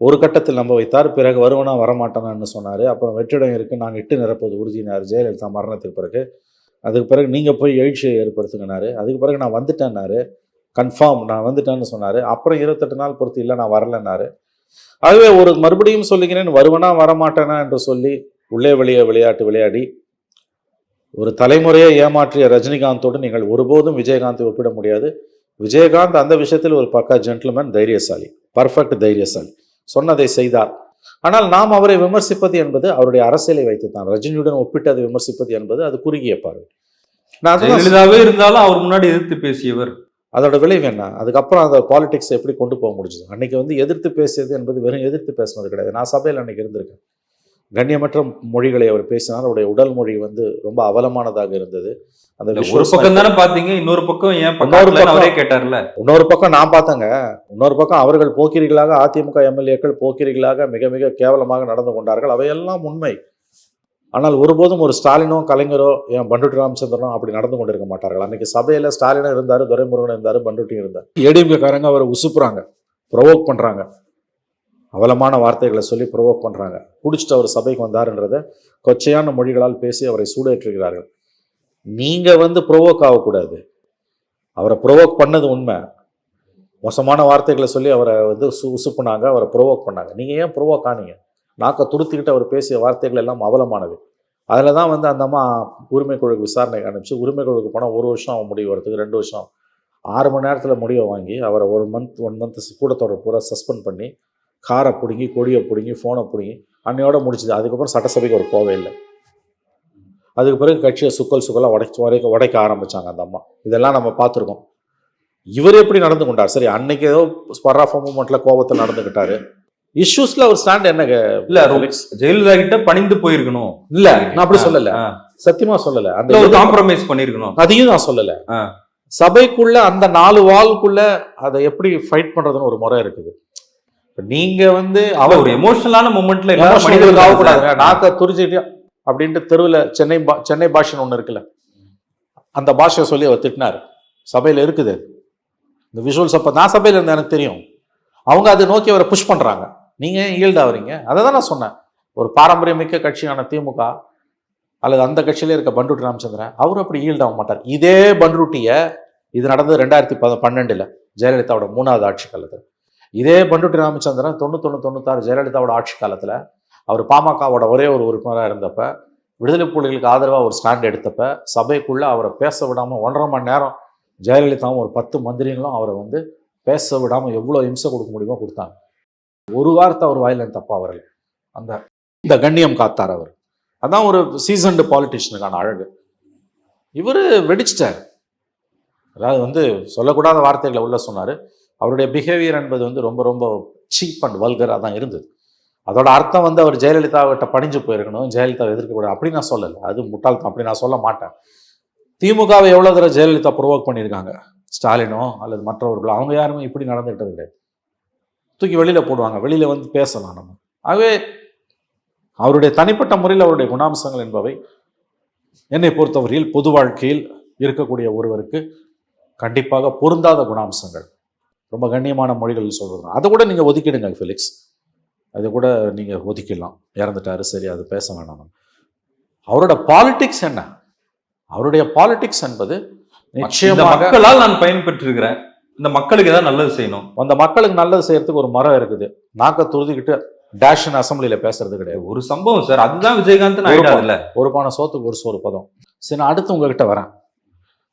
A: ஒரு கட்டத்தில் நம்ப வைத்தார். பிறகு வருவனா வரமாட்டானான்னு சொன்னார். அப்புறம் வெற்றிடம் இருக்குது, நாங்கள் இட்டு நிரப்பது உறுதினார் ஜெயலலிதா மரணத்துக்கு பிறகு. அதுக்கு பிறகு நீங்கள் போய் எழுச்சியை ஏற்படுத்துங்கனாரு. அதுக்கு பிறகு நான் வந்துட்டேன்னாரு, கன்ஃபார்ம் நான் வந்துட்டேன்னு சொன்னார். அப்புறம் 28 நாள் பொறுத்து இல்லை நான் வரலைன்னாரு. ஆகவே ஒரு மறுபடியும் சொல்லுகிறேன், வருவனா வரமாட்டேனா என்று சொல்லி உள்ளே வெளியே விளையாட்டு விளையாடி ஒரு தலைமுறையை ஏமாற்றிய ரஜினிகாந்தோடு நீங்கள் ஒருபோதும் விஜயகாந்தை ஒப்பிட முடியாது. விஜயகாந்த் அந்த விஷயத்தில் ஒரு பக்கா ஜென்டில்மேன், தைரியசாலி, பர்ஃபெக்ட் தைரியசாலி, சொன்னதை செய்தார். ஆனால் நாம் அவரை விமர்சிப்பது என்பது அவருடைய அரசியலை வைத்துத்தான். ரஜினியுடன் ஒப்பிட்டு அதை விமர்சிப்பது என்பது அது குறுகிய பார்வை.
C: ஜெயலலிதாவே இருந்தாலும் அவர் முன்னாடி எதிர்த்து பேசியவர்.
A: அதோட விளைவு என்ன? அதுக்கப்புறம் அந்த பாலிடிக்ஸ் எப்படி கொண்டு போக முடிஞ்சது? அன்னைக்கு வந்து எதிர்த்து பேசியது என்பது வெறும் எதிர்த்து பேசினது கிடையாது. நான் சபையில் அன்னைக்கு இருந்திருக்கேன். கண்ணியமற்ற மொழிகளை அவர் பேசினார். அவருடைய உடல் மொழி வந்து ரொம்ப அவலமானதாக இருந்தது. அந்த
C: ஒரு பக்கம் தானே பாத்தீங்க, இன்னொரு பக்கம் ஏன் அவரே கேட்டார்ல.
A: இன்னொரு பக்கம் நான் பார்த்தேங்க. இன்னொரு பக்கம் அவர்கள் போக்கிரிகளாக, அதிமுக எம்எல்ஏக்கள் போக்கிரிகளாக மிக மிக கேவலமாக நடந்து கொண்டார்கள். அவையெல்லாம் உண்மை. ஆனால் ஒருபோதும் ஒரு ஸ்டாலினோ கலைஞரோ ஏன் பண்டுட்டி ராமச்சந்திரனோ அப்படி நடந்து கொண்டிருக்க மாட்டார்கள். அன்னைக்கு சபையில ஸ்டாலினும் இருந்தாரு, துரைமுருகன் இருந்தாரு, பண்டுட்டியும் இருந்தார். ஏடிஎம்கே காரங்க அவரை உசுப்புறாங்க, ப்ரொவோக் பண்றாங்க, அவலமான வார்த்தைகளை சொல்லி ப்ரொவோக் பண்றாங்க. பிடிச்சிட்டு அவர் சபைக்கு வந்தாருன்றதை கொச்சையான மொழிகளால் பேசி அவரை சூடேற்றுகிறார்கள். நீங்க வந்து ப்ரொவோக் ஆகக்கூடாது. அவரை ப்ரொவோக் பண்ணது உண்மை. மோசமான வார்த்தைகளை சொல்லி அவரை வந்து உசுப்புனாங்க, அவரை ப்ரொவோக் பண்ணாங்க. நீங்க ஏன் ப்ரொவோக் ஆனீங்க? நாக்க துருத்திக்கிட்டு அவர் பேசிய வார்த்தைகள் எல்லாம் அவலமானவை. அதில் தான் வந்து அந்த அம்மா உரிமை குழுக்கு விசாரணைக்கு அனுப்பிச்சு, உரிமை குழுக்கு போனால் 1 வருஷம் அவன் முடிவு வரதுக்கு 2 வருஷம் 6 மணி நேரத்தில் முடிவை வாங்கி அவரை 1 மந்த் கூட்டத்தோட பூரா சஸ்பெண்ட் பண்ணி காரை பிடுங்கி, கொடியை பிடுங்கி, ஃபோனை பிடுங்கி அன்னையோட முடிச்சுது. அதுக்கப்புறம் சட்டசபைக்கு அவர் போவே இல்லை. அதுக்கு பிறகு கட்சியை சுக்கலாக உடைக்க ஆரம்பித்தாங்க அந்த அம்மா. இதெல்லாம் நம்ம பார்த்துருக்கோம். இவர் எப்படி நடந்து கொண்டார்? சரி, அன்னைக்கு ஏதோ ஸ்பர் ஆஃப் மூமெண்ட்டில் கோபத்தில் நடந்துக்கிட்டாரு. இஷ்யூஸ்ல அவர் ஸ்டாண்ட் என்னங்க?
C: இல்ல, ஜெயலலிதா கிட்ட பணிந்து போயிருக்கணும்.
A: இல்ல, நான் அப்படி சொல்லல, சத்தியமா சொல்லல. அந்த
C: காம்ப்ரமைஸ் பண்ணிருக்கணும்,
A: அதையும் நான் சொல்லல. சபைக்குள்ள அந்த 4 வால்குள்ள அதை எப்படி ஃபைட் பண்றதுன்னு ஒரு முறை இருக்குது. நீங்க வந்து அவர்
C: ஒரு எமோஷனலான மொமெண்ட்ல
A: ஆகக்கூடாதுங்க. நாக்க துரிச்சிட்டு அப்படின்ட்டு தெருவில் சென்னை பாஷைன்னு ஒன்று இருக்குல்ல, அந்த பாஷையை சொல்லி அவர் திட்டினார். சபையில் இருக்குது இந்த விஷுவல்ஸ். அப்போ நான் சபையில் இருந்தேன், எனக்கு தெரியும். அவங்க அதை நோக்கி அவரை புஷ் பண்றாங்க. நீங்க ஈல்டு ஆகுறீங்க. அதை தான் நான் சொன்னேன். ஒரு பாரம்பரியமிக்க கட்சியான திமுக அல்லது அந்த கட்சியிலே இருக்க பண்டுட்டி ராமச்சந்திரன் அவர் அப்படி ஈல்டு ஆக மாட்டார். இதே பண்ருட்டியை, இது நடந்தது 2012 ஜெயலலிதாவோட 3வது ஆட்சி காலத்தில். இதே பண்டுட்டி ராமச்சந்திரன் 91-96 ஜெயலலிதாவோட ஆட்சி காலத்தில் அவர் பாமகவோட ஒரே ஒரு உறுப்பினராக இருந்தப்ப, விடுதலை புலிகளுக்கு ஆதரவாக ஒரு ஸ்டாண்ட் எடுத்தப்ப, சபைக்குள்ள அவரை பேச விடாமல் 1.5 மணி நேரம் ஜெயலலிதாவும் ஒரு 10 மந்திரிகளும் அவரை வந்து பேச விடாமல் எவ்வளோ இம்சை கொடுக்க முடியுமோ கொடுத்தாங்க. ஒரு வார்த்தை அவர் வாயில தப்பா வரல. இந்த கண்ணியம் காத்தார் அவர். அதான் ஒரு சீசன்டு பாலிட்டிஷியனுக்கான அழகு. இவர் வெடிச்சிட்டார். அதாவது வந்து சொல்லக்கூடாத வார்த்தைகளை உள்ள சொன்னார். அவருடைய பிஹேவியர் என்பது வந்து ரொம்ப ரொம்ப சீப் அண்ட் வல்கராக தான் இருந்தது. அதோட அர்த்தம் வந்து அவர் ஜெயலலிதாவிட்ட பணிஞ்சு போயிருக்கணும், ஜெயலலிதாவை எதிர்க்கக்கூடாது அப்படி நான் சொல்லலை. அது முட்டாள்தான், அப்படி நான் சொல்ல மாட்டேன். திமுகவை எவ்வளோ தடவை ஜெயலலிதா ப்ரொவோக் பண்ணியிருக்காங்க, ஸ்டாலினோ அல்லது மற்றவர்களோ. அவங்க யாருமே இப்படி நடந்துகிட்டது கிடையாது. தூக்கி வெளியில் போடுவாங்க, வெளியில் வந்து பேசலாம் நம்ம. ஆகவே அவருடைய தனிப்பட்ட முறையில் அவருடைய குணாம்சங்கள் என்பவை என்னை பொறுத்தவரையில் பொது வாழ்க்கையில் இருக்கக்கூடிய ஒருவருக்கு கண்டிப்பாக பொருந்தாத குணாம்சங்கள். ரொம்ப கண்ணியமான மொழிகள் சொல்கிறது, அதை கூட நீங்கள் ஒதுக்கிடுங்க ஃபெலிக்ஸ், அதை கூட நீங்கள் ஒதுக்கிடலாம். இறந்துட்டாரு, சரி, அது பேச வேணாம். அவரோட பாலிடிக்ஸ் என்ன? அவருடைய பாலிடிக்ஸ் என்பது நிச்சயமாக
C: மக்களால் நான் பயன்பெற்றிருக்கிறேன், இந்த மக்களுக்கு ஏதாவது நல்லது செய்யணும்.
A: அந்த மக்களுக்கு நல்லது செய்யறதுக்கு ஒரு மரம் இருக்குது. நாக்க துருதிக்கிட்டு டேஷன் அசம்பிளியில பேசுறது கிடையாது.
C: ஒரு சம்பவம் சார், அதுதான் விஜயகாந்த் ஆயிடாதுல்ல.
A: ஒரு பானை சோத்துக்கு ஒரு சோறு பதம். சரி, நான் அடுத்து உங்ககிட்ட வரேன்.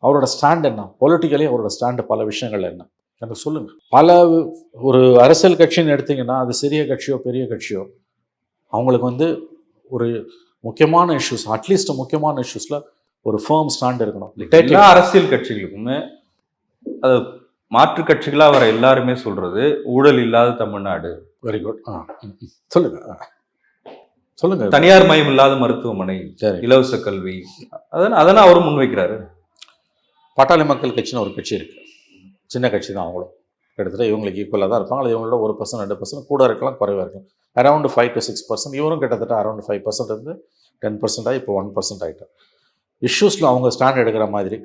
A: அவரோட ஸ்டாண்ட் என்ன? பொலிட்டிக்கலி அவரோட ஸ்டாண்டு பல விஷயங்கள் என்ன எனக்கு சொல்லுங்க. பல ஒரு அரசியல் கட்சின்னு எடுத்தீங்கன்னா, அது சிறிய கட்சியோ பெரிய கட்சியோ, அவங்களுக்கு வந்து ஒரு முக்கியமான இஷ்யூஸ், அட்லீஸ்ட் முக்கியமான இஷ்யூஸ்ல ஒரு ஃபர்ம் ஸ்டாண்ட் இருக்கணும்.
C: எல்லா அரசியல் கட்சிகளுக்குமே அது மாற்று கட்சிகளா வர எல்லாருமே சொல்றது ஊழல் இல்லாத தமிழ்நாடு.
A: Very good. சொல்லுங்க. சொல்லுங்க.
C: தனியார் மயம் இல்லாத மருத்துவமனை,
A: சரி.
C: இலவச கல்வி, அதனால அவரும் முன்வைக்கிறாரு.
A: பாட்டாளி மக்கள் கட்சின்னு ஒரு கட்சி இருக்கு, சின்ன கட்சி தான் அவங்களும். கிட்டத்தட்ட இவங்களுக்கு ஈக்குவலாக தான் இருப்பாங்க. அது இவங்களோட 1% 2% கூட இருக்கலாம், குறைவாக இருக்கலாம். Around 5 to 6%. இவரும் கிட்டத்தட்ட அரௌண்ட் 5% இருந்து 10% ஆகி இப்போ 1% ஆகிட்டார். இஷ்யூஸில் அவங்க ஸ்டாண்ட் எடுக்கிற மாதிரி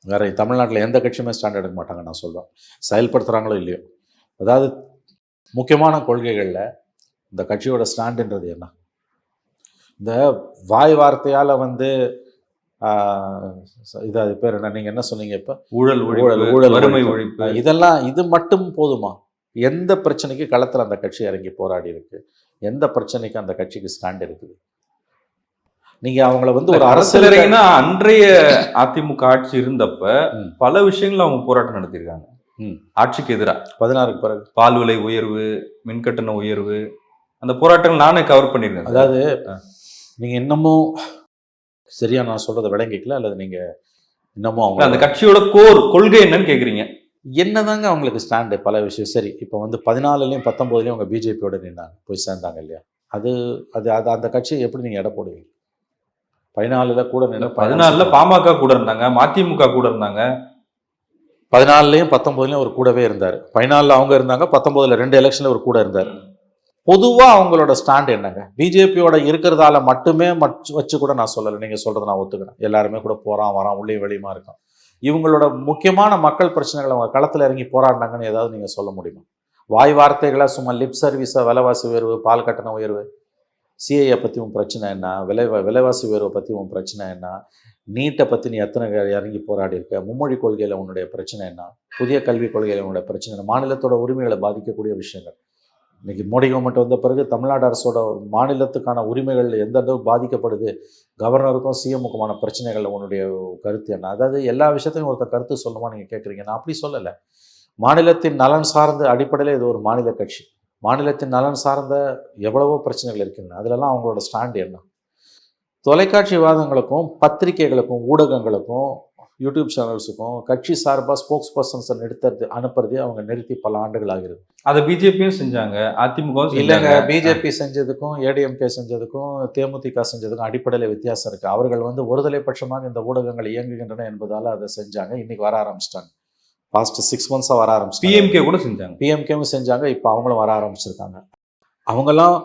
A: வேறு தமிழ்நாட்டில் எந்த கட்சியுமே ஸ்டாண்ட் எடுக்க மாட்டாங்க நான் சொல்வேன். செயல்படுத்துகிறாங்களோ இல்லையோ. அதாவது முக்கியமான கொள்கைகளில் இந்த கட்சியோட ஸ்டாண்டுன்றது என்ன? இந்த வாய் வார்த்தையால் வந்து இது அது பேர் என்ன, நீங்கள் என்ன சொன்னீங்க இப்போ?
C: ஊழல்
A: ஊழல்
C: வறுமை
A: ஒழிப்பு.
C: ஒழிப்பு.
A: இதெல்லாம் இது மட்டும் போதுமா? எந்த பிரச்சனைக்கு களத்தில் அந்த கட்சி இறங்கி போராடி இருக்கு? எந்த பிரச்சனைக்கு அந்த கட்சிக்கு ஸ்டாண்ட் இருக்குது? நீங்கள் அவங்கள வந்து ஒரு அரசியல்
C: அரசியலறைனா அன்றைய அதிமுக ஆட்சி இருந்தப்ப பல விஷயங்கள் அவங்க போராட்டம் நடத்தியிருக்காங்க. ஆட்சிக்கு எதிராக
A: 16க்கு பிறகு
C: பால் விலை உயர்வு, மின்கட்டண உயர்வு, அந்த போராட்டங்கள் நானே கவர் பண்ணியிருக்கேன்.
A: அதாவது நீங்கள் இன்னமும் சரியா நான் சொல்றதை விளங்கிக்கல, அல்லது நீங்கள் இன்னமும் அவங்க
C: அந்த கட்சியோட கோர் கொள்கை என்னன்னு கேட்குறீங்க?
A: என்னதாங்க அவங்களுக்கு ஸ்டாண்டு? பல விஷயம் சரி. இப்போ வந்து 14லையும் 19லையும் அவங்க பிஜேபியோட நின்னாங்க, போய் சேர்ந்தாங்க இல்லையா? அது அது அது அந்த கட்சியை எப்படி நீங்கள் எடை போடுவீங்க? 14ல் கூட நின்று
C: 14ல பாமக கூட இருந்தாங்க, மதிமுக கூட இருந்தாங்க.
A: 14லையும் 19லையும் ஒரு கூடவே இருந்தார். 14ல் அவங்க இருந்தாங்க, 19ல் 2 எலெக்ஷனில் ஒரு கூட இருந்தார். பொதுவாக அவங்களோட ஸ்டாண்ட் என்னங்க? பிஜேபியோட இருக்கிறதால மட்டுமே வச்சு கூட நான் சொல்லலை, நீங்கள் சொல்கிறத நான் ஒத்துக்கிறேன். எல்லாருமே கூட போகிறான் வரான், உள்ளே வெளியுமா இருக்கான். இவங்களோட முக்கியமான மக்கள் பிரச்சனைகளை அவங்க களத்தில் இறங்கி போராடினாங்கன்னு ஏதாவது நீங்கள் சொல்ல முடியுமா? வாய் வார்த்தைகளை சும்மா லிப் சர்வீஸாக விலைவாசி உயர்வு, பால் கட்டண உயர்வு, சிஏஏ பற்றி உன் பிரச்சனை என்ன, விலைவாசி உயர்வை பற்றி உன் பிரச்சனை என்ன, நீட்டை பற்றி நீ எத்தனை இறங்கி போராடி இருக்க, மும்மொழி கொள்கையில் உன்னுடைய பிரச்சனை என்ன, புதிய கல்விக் கொள்கையில் உன்னுடைய பிரச்சனை என்ன, மாநிலத்தோட உரிமைகளை பாதிக்கக்கூடிய விஷயங்கள். இன்றைக்கி மோடி கவர்மெண்ட் வந்த பிறகு தமிழ்நாடு அரசோட மாநிலத்துக்கான உரிமைகள் எந்த அளவுக்கு பாதிக்கப்படுது, கவர்னருக்கும் சிஎம்முக்குமான பிரச்சனைகள் உன்னுடைய கருத்து என்ன? அதாவது எல்லா விஷயத்தையும் ஒருத்தர் கருத்து சொல்லுமா நீங்கள் கேட்குறீங்க. நான் அப்படி சொல்லலை. மாநிலத்தின் நலன் சார்ந்த அடிப்படையில் இது ஒரு மாநில கட்சி. மாநிலத்தின் நலன் சார்ந்த எவ்வளவோ பிரச்சனைகள் இருக்கின்றன. அதிலெல்லாம் அவங்களோட ஸ்டாண்ட் என்ன? தொலைக்காட்சி விவாதங்களுக்கும் பத்திரிகைகளுக்கும் ஊடகங்களுக்கும் யூடியூப் சேனல்ஸுக்கும் கட்சி சார்பாக ஸ்போக்ஸ் பர்சன்ஸை அனுப்புறதே அவங்க நிறுத்தி பல ஆண்டுகள் ஆகிறது.
C: அதை பிஜேபியும் செஞ்சாங்க, அதிமுகவும்
A: இல்லைங்க. பிஜேபி செஞ்சதுக்கும் ஏடிஎம்கே செஞ்சதுக்கும் தேமுதிக செஞ்சதுக்கும் அடிப்படையில் வித்தியாசம் இருக்குது. அவர்கள் வந்து ஒருதலை பட்சமாக இந்த ஊடகங்கள் இயங்குகின்றன என்பதால் அதை செஞ்சாங்க. இன்னைக்கு வர ஆரம்பிச்சிட்டாங்க. பாஸ்ட் 6 months வர ஆரம்பிச்சு.
C: பிஎம்கே கூட செஞ்சாங்க,
A: பிஎம்கேவும் செஞ்சாங்க. இப்போ அவங்களும் வர ஆரம்பிச்சிருக்காங்க. அவங்கெல்லாம்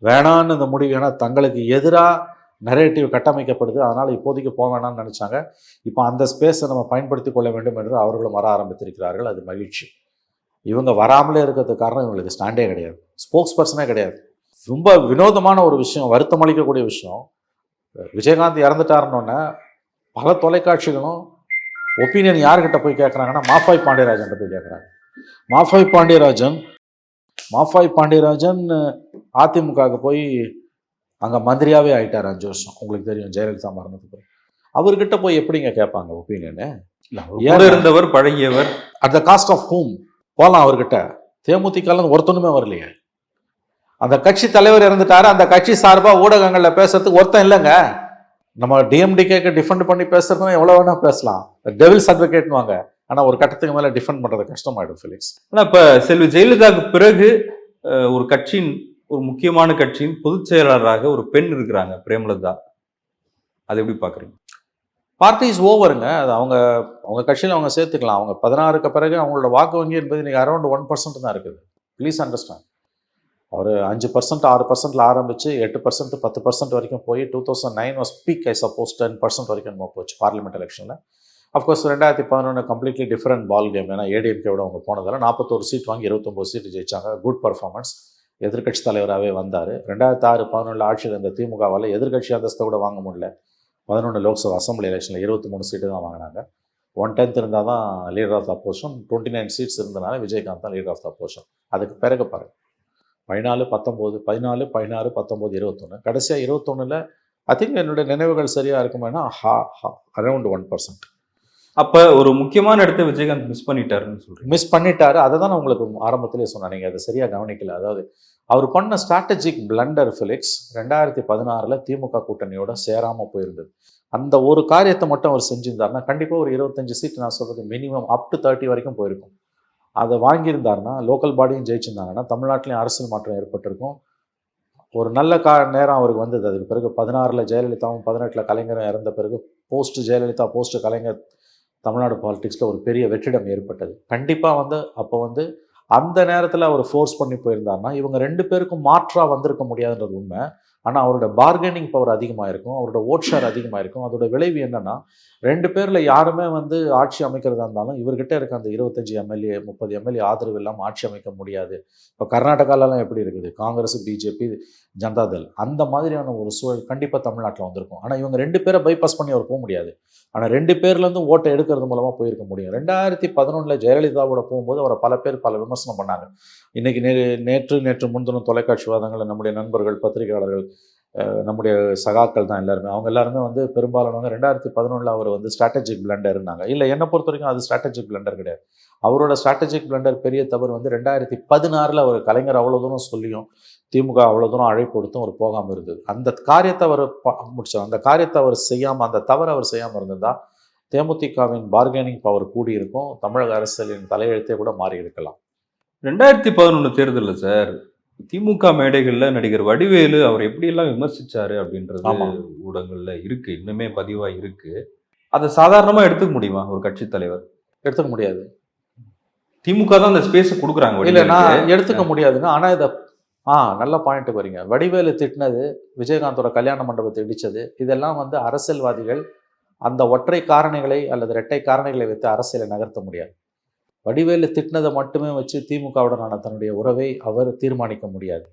A: வேணான்னு இந்த முடிவு, ஏன்னா தங்களுக்கு எதிராக நரேட்டிவ் கட்டமைக்கப்படுது, அதனால் இப்போதைக்கு போக வேணாம்னு நினச்சாங்க. இப்போ அந்த ஸ்பேஸை நம்ம பயன்படுத்தி கொள்ள வேண்டும் என்று அவர்களும் வர ஆரம்பித்திருக்கிறார்கள். அது மகிழ்ச்சி. இவங்க வராமலே இருக்கிறதுக்கு காரணம் இவங்களுக்கு ஸ்டாண்டே கிடையாது, ஸ்போக்ஸ் பர்சனே கிடையாது. ரொம்ப வினோதமான ஒரு விஷயம், வருத்தம் அளிக்கக்கூடிய விஷயம். விஜயகாந்த் இறந்துட்டாருன்னொன்னே பல தொலைக்காட்சிகளும் ஒப்பீனியன் யார்கிட்ட போய் கேட்குறாங்கன்னா மாஃபாய் பாண்டியராஜன் போய் கேட்குறாங்க. மாஃபாய் பாண்டியராஜன் அதிமுகவுக்கு போய் அங்கே மந்திரியாகவே ஆகிட்டார் 5 வருஷம். உங்களுக்கு தெரியும், ஜெயலலிதா மரணத்துக்கு அவர்கிட்ட போய் எப்படிங்க கேட்பாங்க ஒப்பீனியனு?
C: இருந்தவர், பழகியவர்,
A: at the cost of whom போகலாம் அவர்கிட்ட. தேமுதிகலாம் ஒருத்தனுமே வரலையே. அந்த கட்சி தலைவர் இறந்துட்டாரு, அந்த கட்சி சார்பாக ஊடகங்களில் பேசுறதுக்கு ஒருத்தன் இல்லைங்க. நம்ம டிஎம்டிகேக்கு டிஃபெண்ட் பண்ணி பேசுறதுனா எவ்வளோ வேணா பேசலாம், டெவில்ஸ் அட்வொகேட்னு வாங்க. ஆனால் ஒரு கட்டத்துக்கு மேலே டிஃபெண்ட் பண்ணுறது கஷ்டமாயிடும் ஃபிலிக்ஸ்.
C: ஆனால் இப்போ செல்வி ஜெயலலிதாவுக்கு பிறகு ஒரு கட்சியின், ஒரு முக்கியமான கட்சியின் பொதுச் செயலாளராக ஒரு பெண் இருக்கிறாங்க, பிரேமலதா. அது எப்படி பார்க்குறீங்க?
A: பார்ட்டி இஸ் ஓவருங்க. அது அவங்க கட்சியில் அவங்க சேர்த்துக்கலாம். அவங்க 16க்கு பிறகு அவங்களோட வாக்கு வங்கி என்பது இன்றைக்கி அரௌண்ட் 1% தான் இருக்குது. Please understand. அவர் 5%, 6%ல் ஆரம்பித்து 8%, 10% வரைக்கும் போய் 2009 வாஸ் பீக். ஐ சப்போஸ் 10% வரைக்கும் நம்ம போச்சு பார்லிமெண்ட் எலெக்ஷனில். Of course 2011 completely different ball game. ஏன்னா ஏடிஎம்கேவோட அவங்க போனதால் 41 சீட் வாங்கி 29 சீட் ஜெயிச்சாங்க. Good performance. எதிர்கட்சி தலைவராகவே வந்தார். 2006-11 ஆட்சியில் இந்த திமுகவால் எதிர்கட்சி அந்தஸ்தை கூட வாங்க முடியல. 11 லோக்சபா அசம்பிளி எலெக்ஷனில் 23 சீட்டு தான் வாங்கினாங்க. 1/10 இருந்தால் தான் leader of the opposition. 29 seats இருந்தனால விஜயகாந்த் தான் லீடர் ஆஃப் த அப்போசிஷன். அதுக்கு பிறகு பாருங்கள், 14, 19, 16, 16, 19, 21, கடைசியாக 21ல் ஐ திங்க் என்னுடைய நினைவுகள் சரியாக இருக்குமேனா அரௌண்ட் 1%.
C: அப்போ ஒரு முக்கியமான இடத்த விஜயகாந்த் மிஸ் பண்ணிட்டாருன்னு சொல்கிறேன்.
A: மிஸ் பண்ணிட்டாரு. அதை தான் நான் உங்களுக்கு ஆரம்பத்திலே சொன்னேன், நீங்கள் அதை சரியாக கவனிக்கல. அதாவது அவர் பண்ண ஸ்ட்ராட்டஜிக் பிளண்டர் ஃபிலிக்ஸ் 2016 திமுக கூட்டணியோட சேராமல் போயிருந்தது. அந்த ஒரு காரியத்தை மட்டும் அவர் செஞ்சிருந்தாருன்னா கண்டிப்பாக ஒரு 25 சீட், நான் சொல்கிறது மினிமம் அப் டு 30 வரைக்கும் போயிருக்கும். அதை வாங்கியிருந்தாருன்னா, லோக்கல் பாடியும் ஜெயிச்சிருந்தாங்கன்னா தமிழ்நாட்டிலையும் அரசியல் மாற்றம் ஏற்பட்டிருக்கும். ஒரு நல்ல நேரம் அவருக்கு வந்தது. அதுக்கு பிறகு 16ல் ஜெயலலிதாவும் 18ல் கலைஞரும் இறந்த பிறகு போஸ்ட் ஜெயலலிதா போஸ்ட் கலைஞர் தமிழ்நாடு பாலிடிக்ஸில் ஒரு பெரிய வெற்றிடம் ஏற்பட்டது. கண்டிப்பாக வந்து அப்போ வந்து அந்த நேரத்தில் அவர் ஃபோர்ஸ் பண்ணி போயிருந்தாருன்னா இவங்க 2 பேருக்கும் மாற்றாக வந்திருக்க முடியாதுன்றது உண்மை. ஆனால் அவரோட பார்கெனிங் பவர் அதிகமாக இருக்கும், அவரோட ஓட் ஷேர் அதிகமாக இருக்கும். அதோட விளைவு என்னென்னா 2 பேரில் யாருமே வந்து ஆட்சி அமைக்கிறதா இருந்தாலும் இவர்கிட்ட இருக்க அந்த 25 எம்எல்ஏ 30 எம்எல்ஏ ஆதரவு இல்லாமல் ஆட்சி அமைக்க முடியாது. இப்போ கர்நாடகாலலாம் எப்படி இருக்குது, காங்கிரஸ் பிஜேபி ஜனதாதள், அந்த மாதிரியான ஒரு சூழல் கண்டிப்பாக தமிழ்நாட்டில் வந்திருக்கும். ஆனால் இவங்க 2 பேரை பைபாஸ் பண்ணி அவர் போக முடியாது. ஆனால் 2 பேர்லேருந்து ஓட்டை எடுக்கிறது மூலமாக போயிருக்க முடியும். 2011 ஜெயலலிதாவோட போகும்போது அவரை பல பேர் பல விமர்சனம் பண்ணாங்க. இன்றைக்கி நேற்று முன்தினம் தொலைக்காட்சி விவாதங்களில் நம்முடைய நண்பர்கள் பத்திரிகையாளர்கள் நம்முடைய சகாக்கள் தான் எல்லாருமே, அவங்க எல்லாருமே வந்து பெரும்பாலானவங்க 2011 அவர் வந்து ஸ்ட்ராட்டஜிக் பிளண்டர்னாங்க. இல்லை, என்னை பொறுத்த வரைக்கும் அது ஸ்ட்ராட்டஜிக் பிளண்டர் கிடையாது. அவரோட ஸ்ட்ராட்டஜிக் பிளண்டர் பெரிய தவறு வந்து 2016 அவர் கலைஞர் அவ்வளோ தூரம் சொல்லியும் திமுக அவ்வளோ தூரம் அழைப்பு கொடுத்தும் அவர் போகாமல் இருந்தது. அந்த காரியத்தை அவர் முடிச்சார். அந்த காரியத்தை அவர் செய்யாமல், அந்த தவறை அவர் செய்யாமல் இருந்திருந்தால் தேமுதிகவின் பார்கெனிங் பவர் கூடி இருக்கும், தமிழக அரசியலின் தலையெழுத்தே கூட மாறி இருக்கலாம்.
C: 2011 தேர்தலில் சார் திமுக மேடைகளில் நடிகர் வடிவேலு அவர் எப்படியெல்லாம் விமர்சிச்சாரு அப்படின்றது ஊடகங்கள்ல இருக்கு, இன்னுமே பதிவா இருக்கு. அதை சாதாரணமா எடுத்துக்க முடியுமா ஒரு கட்சி தலைவர்?
A: எடுத்துக்க முடியாது.
C: திமுக தான் அந்த ஸ்பேஸ் கொடுக்குறாங்க.
A: இல்லை, நான் எடுத்துக்க முடியாதுங்க. ஆனால் இதை நல்ல பாயிண்ட்டுக்கு வரீங்க. வடிவேலு திட்டினது, விஜயகாந்தோட கல்யாண மண்டபத்தை இடித்தது, இதெல்லாம் வந்து அரசியல்வாதிகள் அந்த ஒற்றை காரணிகளை அல்லது இரட்டை காரணிகளை வைத்து அரசியலை நகர்த்த முடியாது. வடிவேலு திட்டினதை மட்டுமே வச்சு திமுகவுடனான தன்னுடைய உறவை அவர் தீர்மானிக்க முடியாது.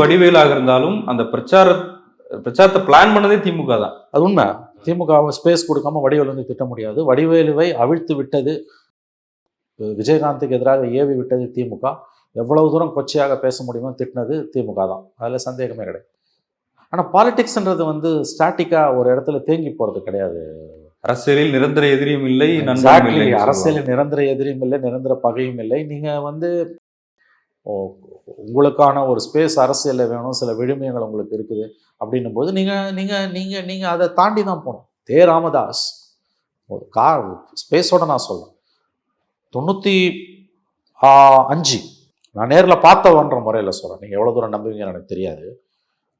C: வடிவேலாக இருந்தாலும் அந்த பிரச்சாரத்தை பிளான் பண்ணதே திமுக தான்.
A: அது உண்மை. திமுக ஸ்பேஸ் கொடுக்காம வடிவேலு வந்து திட்ட முடியாது. வடிவேலுவை அவிழ்த்து விட்டது, விஜயகாந்துக்கு எதிராக ஏவி விட்டது திமுக. எவ்வளவு தூரம் கொச்சையாக பேச முடியுமோ திட்டினது திமுக தான், அதில் சந்தேகமே கிடையாது. ஆனால் பாலிடிக்ஸ்ன்றது வந்து ஸ்டாட்டிக்காக ஒரு இடத்துல தேங்கி போகிறது கிடையாது.
C: அரசியலில் நிரந்தர எதிரியும் இல்லை,
A: அரசியலில் நிரந்தர எதிரியும் இல்லை, நிரந்தர பகையும் இல்லை. நீங்கள் வந்து உங்களுக்கான ஒரு ஸ்பேஸ் அரசியலில் வேணும், சில விழுமியங்கள் உங்களுக்கு இருக்குது அப்படின்னும் போது நீங்கள் அதை தாண்டி தான் போகணும். ராமதாஸ் ஒரு ஸ்பேஸோட நான் சொல்கிறேன், 95 நான் நேரில் பார்த்தவன்ற முறையில் சொல்கிறேன். நீங்கள் எவ்வளோ தூரம் நம்புவீங்கன்னு எனக்கு தெரியாது.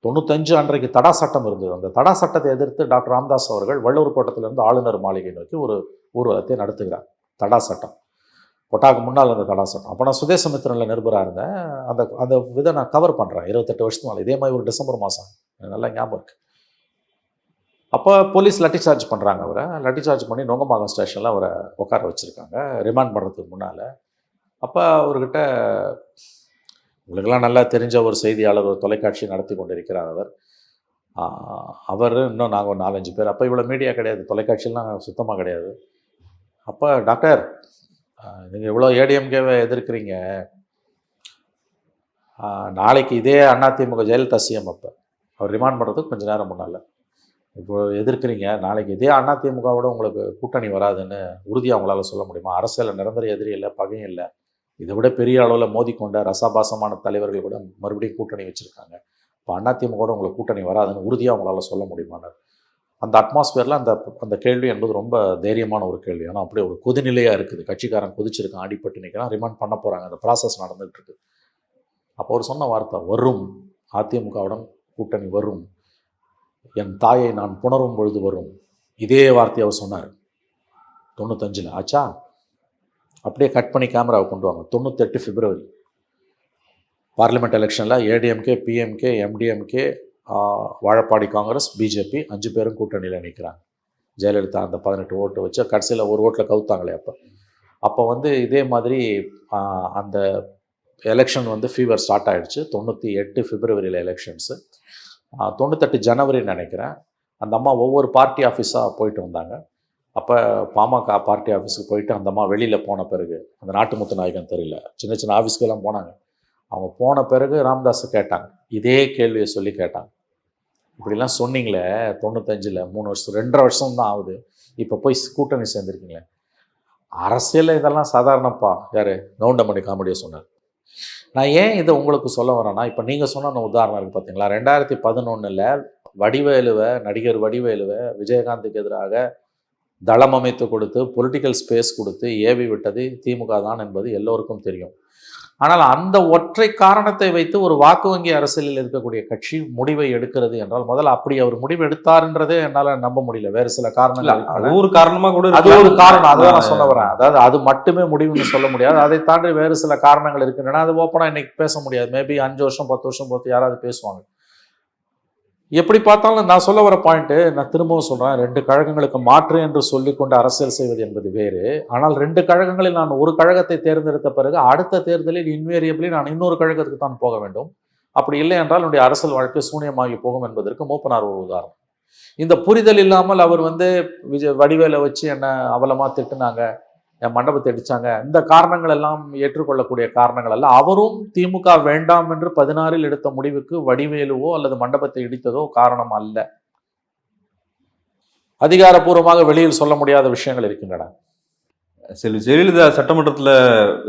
A: 95 அன்றைக்கு தடா சட்டம் இருந்தது. அந்த தடா சட்டத்தை எதிர்த்து டாக்டர் ராமதாஸ் அவர்கள் வள்ளூர் கோட்டத்திலிருந்து ஆளுநர் மாளிகை நோக்கி ஒரு ஊர்வலத்தை நடத்துகிறார். தடா சட்டம் கொட்டாக்கு முன்னால் அந்த தடா சட்டம். அப்போ நான் சுதேசமித்திரனில் நிருபராக இருந்தேன். அந்த விதை நான் கவர் பண்ணுறேன் 28 வருஷத்துக்கு மேலே. இதே மாதிரி ஒரு டிசம்பர் மாதம் நல்லா ஞாபகம் இருக்குது. அப்போ போலீஸ் லட்டி சார்ஜ் பண்ணுறாங்க. அவரை லட்டி சார்ஜ் பண்ணி நொங்கம்பாக்கம் ஸ்டேஷனில் அவரை உட்கார வச்சுருக்காங்க ரிமாண்ட் பண்ணுறதுக்கு முன்னால். அப்போ அவர்கிட்ட உங்களுக்கெல்லாம் நல்லா தெரிஞ்ச ஒரு செய்தியாளர் ஒரு தொலைக்காட்சி நடத்தி கொண்டிருக்கிறார். அவர் இன்னும் நாங்கள் ஒரு 4-5 பேர். அப்போ இவ்வளோ மீடியா கிடையாது, தொலைக்காட்சியெலாம் சுத்தமாக கிடையாது. அப்போ டாக்டர் நீங்கள் இவ்வளோ ஏடிஎம்கேவை எதிர்க்கிறீங்க, நாளைக்கு இதே அதிமுக ஜெயலலிதா சிஎம் அப்போ அவர் ரிமாண்ட் பண்ணுறதுக்கு கொஞ்சம் நேரம் முன்னால் இப்போ எதிர்க்கிறீங்க, நாளைக்கு இதே அதிமுகவோட உங்களுக்கு கூட்டணி வராதுன்னு உறுதியாக அவங்களால சொல்ல முடியுமா? அரசியலில் நிரந்தர எதிரி இல்லை, பகையும் இல்லை, இதை விட பெரிய அளவில் மோதிக்கொண்ட ரசாபாசமான தலைவர்கள் கூட மறுபடியும் கூட்டணி வச்சுருக்காங்க. இப்போ அதிமுக உங்களுக்கு கூட்டணி வராதுன்னு உறுதியாக அவங்களால சொல்ல முடியுமானார். அந்த அட்மாஸ்பியரில் அந்த கேள்வி என்பது ரொம்ப தைரியமான ஒரு கேள்வி. ஆனால் அப்படியே ஒரு கொதிநிலையாக இருக்குது. கட்சிக்காரன் கொதிச்சிருக்கான், அடிப்பட்டு நிற்கிறான், ரிமாண்ட் பண்ண போகிறாங்க, அந்த ப்ராசஸ் நடந்துகிட்டு இருக்கு. அப்போ அவர் சொன்ன வார்த்தை, வரும் அதிமுகவுடன் கூட்டணி வரும், என் தாயை நான் புணரும் பொழுது வரும். இதே வார்த்தையை அவர் சொன்னார் 95 ஆச்சா. அப்படியே கட் பண்ணி கேமராவை கொண்டு வாங்க. 98 பிப்ரவரி பார்லிமெண்ட் எலெக்ஷனில் ADMK, PMK, MDMK, Vazhapadi Congress, BJP 5 பேரும் கூட்டணியில் நிற்கிறாங்க. ஜெயலலிதா அந்த 18 ஓட்டு வச்சு கடைசியில் ஒரு ஓட்டில் கவுத்தாங்களே. அப்போ வந்து இதே மாதிரி அந்த எலெக்ஷன் வந்து ஃபீவர் ஸ்டார்ட் ஆகிடுச்சு. 98 பிப்ரவரியில் எலெக்ஷன்ஸு. 98 ஜனவரின்னு நினைக்கிறேன். அந்த அம்மா ஒவ்வொரு பார்ட்டி ஆஃபீஸாக போயிட்டு வந்தாங்க. அப்போ பாமக பார்ட்டி ஆஃபீஸுக்கு போயிட்டு அந்த அம்மா வெளியில் போன பிறகு, அந்த நாட்டுமுத்து நாயகன் தெரியல, சின்ன சின்ன ஆஃபீஸ்க்கெல்லாம் போனாங்க. அவங்க போன பிறகு ராமதாஸை கேட்டாங்க, இதே கேள்வியை சொல்லி கேட்டாங்க. இப்படிலாம் சொன்னீங்களே 95 3 வருஷம் 2.5 வருஷம் தான் ஆகுது, இப்போ போய் கூட்டணி சேர்ந்துருக்கீங்களே, அரசியலில் இதெல்லாம் சாதாரணப்பா. யார் கவுண்டமணி காமெடியை சொன்னார். நான் ஏன் இதை உங்களுக்கு சொல்ல வரேன்னா, இப்போ நீங்கள் சொன்ன உதாரணம் இருக்குது பார்த்தீங்களா, 2011 நடிகர் வடிவேலுவை விஜயகாந்துக்கு எதிராக தளம் அமைத்து கொடுத்து பொலிட்டிக்கல் ஸ்பேஸ் கொடுத்து ஏவி விட்டது திமுக தான் என்பது எல்லோருக்கும் தெரியும். ஆனால் அந்த ஒற்றை காரணத்தை வைத்து ஒரு வாக்கு வங்கி அரசியலில் இருக்கக்கூடிய கட்சி முடிவை எடுக்கிறது என்றால் முதல்ல அப்படி அவர் முடிவு எடுத்தாருன்றதே என்னால் நம்ப முடியல. வேறு சில காரணங்கள்
C: அது ஒரு காரணமா கூட
A: அது ஒரு காரணம், அதான் நான் சொல்ல வரேன். அதாவது அது மட்டுமே முடிவுன்னு சொல்ல முடியாது, அதை தாண்டி வேறு சில காரணங்கள் இருக்கின்றன. அது ஓப்பனாக இன்னைக்கு பேச முடியாது. மேபி 5 வருஷம் 10 வருஷம் பொறுத்து யாராவது பேசுவாங்க. எப்படி பார்த்தாலும் நான் சொல்ல வர பாயிண்ட்டு, நான் திரும்பவும் சொல்கிறேன், 2 கழகங்களுக்கு மாற்று என்று சொல்லிக்கொண்டு அரசியல் செய்வது என்பது வேறு. ஆனால் 2 கழகங்களில் நான் ஒரு கழகத்தை தேர்ந்தெடுத்த பிறகு அடுத்த தேர்தலில் இன்வேரியபிளி நான் இன்னொரு கழகத்துக்கு தான் போக வேண்டும். அப்படி இல்லை என்றால் என்னுடைய அரசியல் வாழ்க்கை சூனியமாகி போகும் என்பதற்கு மூப்பனார் ஒரு உதாரணம். இந்த புரிதல் இல்லாமல் அவர் வடிவேலை வச்சு என்ன அவலமாக திட்டுனாங்க, என் மண்டபத்தை அடிச்சாங்க, இந்த காரணங்கள் எல்லாம் ஏற்றுக்கொள்ளக்கூடிய காரணங்கள் அல்ல. அவரும் திமுக வேண்டாம் என்று 16 எடுத்த முடிவுக்கு வடிவேலுவோ அல்லது மண்டபத்தை இடித்ததோ காரணம் அல்ல. அதிகாரப்பூர்வமாக வெளியில் சொல்ல முடியாத விஷயங்கள் இருக்கின்றன.
C: செல்வி ஜெயலலிதா சட்டமன்றத்தில்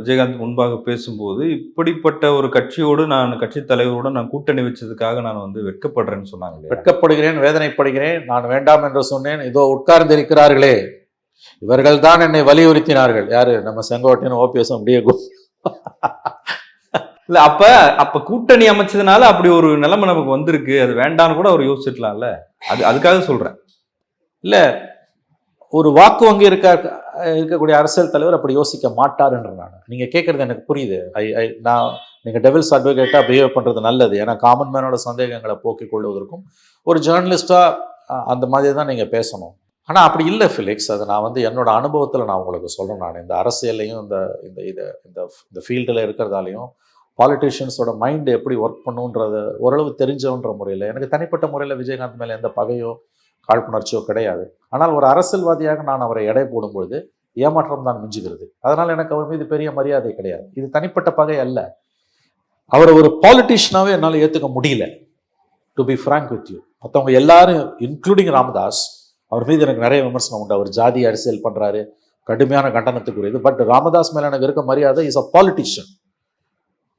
C: விஜயகாந்த் முன்பாக பேசும்போது, இப்படிப்பட்ட ஒரு கட்சியோடு நான் கட்சி தலைவரோடு நான் கூட்டணி வச்சதுக்காக நான் வெட்கப்படுறேன்னு சொன்னாங்க.
A: வெட்கப்படுகிறேன், வேதனைப்படுகிறேன், நான் வேண்டாம் என்று சொன்னேன், இதோ உட்கார்ந்து இருக்கிறார்களே இவர்கள் தான் என்னை வலியுறுத்தினார்கள். யாரு? நம்ம செங்கோட்டையன், ஓபிஎஸ். அப்படியே
C: இல்ல, அப்ப கூட்டணி அமைச்சதுனால அப்படி ஒரு நிலைமை நமக்கு வந்திருக்கு. அது வேண்டான்னு கூட அவர் யோசிச்சிடலாம்ல. அதுக்காக சொல்றேன்.
A: இல்ல, ஒரு வாக்கு வங்கி இருக்கக்கூடிய அரசியல் தலைவர் அப்படி யோசிக்க மாட்டார் என்று நீங்க கேட்கறது எனக்கு புரியுது. நீங்க டெவில்ஸ் அட்வொகேட்டா பிஹேவ் பண்றது நல்லது. ஏன்னா காமன் மேனோட சந்தேகங்களை போக்கிக் கொள்வதற்கும் ஒரு ஜேர்னலிஸ்டா அந்த மாதிரி தான் நீங்க பேசணும். ஆனால் அப்படி இல்லை ஃபிலிக்ஸ். அது நான் என்னோட அனுபவத்தில் நான் உங்களுக்கு சொல்கிறேன். நான் இந்த அரசியல்லையும் இந்த ஃபீல்டில் இருக்கிறதாலையும் பாலிட்டிஷியன்ஸோட மைண்டு எப்படி ஒர்க் பண்ணுன்றத ஓரளவு தெரிஞ்சவன்ற முறையில் எனக்கு தனிப்பட்ட முறையில் விஜயகாந்த் மேலே எந்த பகையோ காழ்ப்புணர்ச்சியோ கிடையாது. ஆனால் ஒரு அரசியல்வாதியாக நான் அவரை எடை போடும்பொழுது ஏமாற்றம் தான் மிஞ்சுகிறது. அதனால் எனக்கு அவர் மீது பெரிய மரியாதை கிடையாது. இது தனிப்பட்ட பகை அல்ல. அவரை ஒரு பாலிட்டிஷியனாகவே என்னால் ஏற்றுக்க முடியல, to be frank with you. மற்றவங்க எல்லாரும் இன்க்ளூடிங் ராமதாஸ், அவர் மீது எனக்கு நிறைய விமர்சனம் உண்டு. அவர் ஜாதி அரசியல் பண்ணுறாரு, கடுமையான கண்டனத்துக்குரியது. பட் ராமதாஸ் மேலே எனக்கு இருக்க மரியாதை. Is a politician.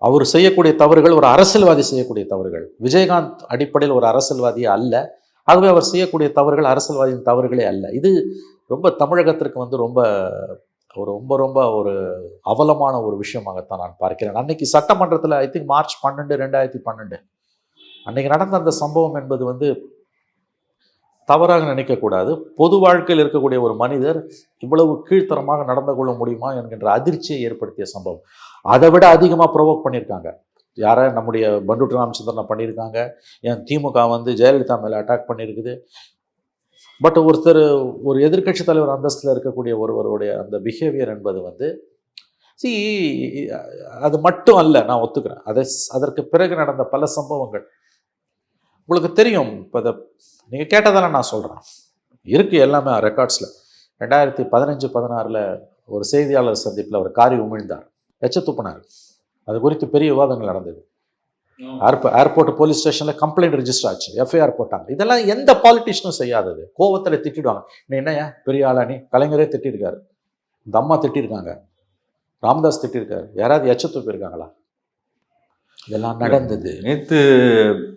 A: அவர் செய்யக்கூடிய தவறுகள் ஒரு அரசியல்வாதி செய்யக்கூடிய தவறுகள். விஜயகாந்த் அடிப்படையில் ஒரு அரசியல்வாதியே அல்ல. ஆகவே அவர் செய்யக்கூடிய தவறுகள் அரசியல்வாதியின் தவறுகளே அல்ல. இது ரொம்ப தமிழகத்திற்கு ரொம்ப ரொம்ப ரொம்ப ஒரு அவலமான ஒரு விஷயமாகத்தான் நான் பார்க்கிறேன். அன்னைக்கு சட்டமன்றத்தில் ஐ திங்க் மார்ச் 12, 2012 அன்னைக்கு நடந்த அந்த சம்பவம் என்பது தவறாக நினைக்கக்கூடாது. பொது வாழ்க்கையில் இருக்கக்கூடிய ஒரு மனிதர் இவ்வளவு கீழ்த்தரமாக நடந்து கொள்ள முடியுமா என்கின்ற அதிர்ச்சியை ஏற்படுத்திய சம்பவம். அதை விட அதிகமாக ப்ரொவோக் பண்ணியிருக்காங்க. யாரை? நம்முடைய பண்டூட்டி ராமச்சந்திரனை பண்ணியிருக்காங்க. என் திமுக ஜெயலலிதா மேலே அட்டாக் பண்ணியிருக்குது. பட் ஒரு எதிர்க்கட்சி தலைவர் அந்தஸ்தில் இருக்கக்கூடிய ஒருவருடைய அந்த பிஹேவியர் என்பது அது மட்டும் அல்ல, நான் ஒத்துக்கிறேன். அதற்கு பிறகு நடந்த பல சம்பவங்கள் உங்களுக்கு தெரியும். இப்போ நீங்கள் கேட்டதால நான் சொல்கிறேன், இருக்குது எல்லாமே ரெக்கார்ட்ஸில். 2015-16 ஒரு செய்தியாளர் சந்திப்பில் அவர் காரி உமிழ்ந்தார், எச்ச துப்பினார். அது குறித்து பெரிய விவாதங்கள் நடந்தது. ஏர்போர்ட் போலீஸ் ஸ்டேஷனில் கம்ப்ளைண்ட் ரெஜிஸ்டர் ஆச்சு, எஃப்ஐஆர் போட்டாங்க. இதெல்லாம் எந்த பாலிட்டிஷனும் செய்யாதது. கோவத்தில் திட்டிடுவாங்க. நீ என்னையா பெரிய ஆளா, நீ கலைஞரே திட்டிருக்காரு, இந்த அம்மா திட்டிருக்காங்க, ராமதாஸ் திட்டிருக்காரு, யாராவது எச்ச துப்பிருக்காங்களா? இதெல்லாம் நடந்தது.
C: நேற்று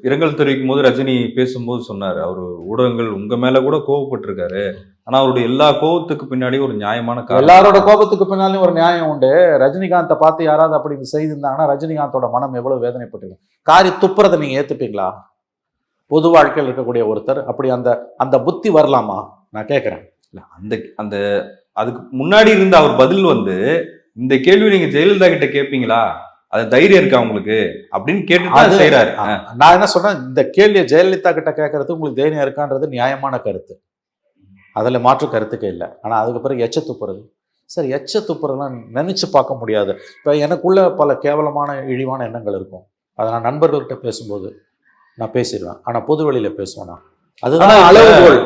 C: இரங்கல் தெரிவிக்கும் போது ரஜினி பேசும்போது சொன்னார், அவர் ஊடகங்கள் உங்க மேல கூட கோவப்பட்டிருக்காரு, ஆனா அவருடைய எல்லா கோபத்துக்கு பின்னாடி ஒரு நியாயமான காரணம்.
A: எல்லாரோட கோபத்துக்கு பின்னாலும் ஒரு நியாயம் உண்டு. ரஜினிகாந்தை பார்த்து யாராவது அப்படி செய்திருந்தாங்கன்னா ரஜினிகாந்தோட மனம் எவ்வளவு வேதனைப்பட்டிருக்கும். காரி துப்புறதை நீங்க ஏத்துப்பீங்களா? பொது வாழ்க்கையில் இருக்கக்கூடிய ஒருத்தர் அப்படி அந்த புத்தி வரலாமா? நான் கேட்கிறேன்.
C: அந்த அதுக்கு முன்னாடி இருந்த அவர் பதில் இந்த கேள்வி நீங்க ஜெயலலிதா கிட்ட கேட்பீங்களா, அது தைரியம் இருக்கா உங்களுக்கு அப்படின்னு கேட்டு செய்யறாரு.
A: நான் என்ன சொல்றேன், இந்த கேள்வியை ஜெயலலிதா கிட்ட கேட்கறது உங்களுக்கு தைரியம் இருக்கான்றது நியாயமான கருத்து, அதில் மாற்று கருத்துக்கே இல்லை. ஆனால் அதுக்கு பிறகு எச்ச துப்புறது, சார் எச்ச துப்புறதுலாம் நினைச்சு பார்க்க முடியாது. இப்போ எனக்குள்ள பல கேவலமான இழிவான எண்ணங்கள் இருக்கும். அதை நான் நண்பர்கள்கிட்ட பேசும்போது நான் பேசிடுவேன். ஆனால் பொது வெளியில் பேசுவேன் நான். அதுதான் அளவுகோல்.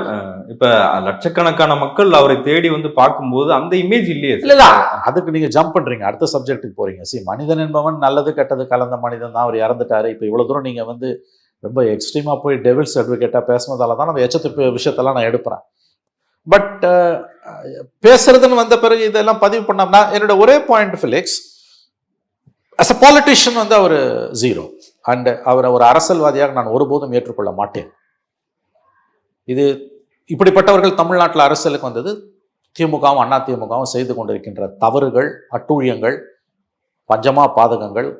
C: இப்ப லட்சக்கணக்கான மக்கள் அவரை தேடி பார்க்கும்போது அந்த இமேஜ் இல்லையே.
A: இல்ல அதுக்கு நீங்க ஜம்ப் பண்றீங்க, அடுத்த சப்ஜெக்ட்டுக்கு போறீங்க. மனிதன் என்பவன் நல்லது கெட்டது கலந்த மனிதன் தான். அவர் இறந்துட்டாரு. இப்ப இவ்வளவு தூரம் நீங்க ரொம்ப எக்ஸ்ட்ரீமா போய் டெவில்ஸ் அட்வொகேட்டா பேசுனதால தான் அந்த எச்சத்து விஷயத்தெல்லாம் நான் எடுப்பேன். பட் பேசுறதுன்னு வந்த பிறகு இதெல்லாம் பதிவு பண்ணோம்னா என்னோட ஒரே point Felix, as a politician zero ஜீரோ. அண்ட் அவரை ஒரு அரசியல்வாதியாக நான் ஒருபோதும் ஏற்றுக்கொள்ள மாட்டேன். இது இப்படிப்பட்டவர்கள் தமிழ்நாட்டில் அரசியலுக்கு வந்தது திமுகவும் அண்ணா திமுகவும் செய்து கொண்டிருக்கின்ற தவறுகள், அட்டூழியங்கள், பஞ்சமா பாதகங்கள்,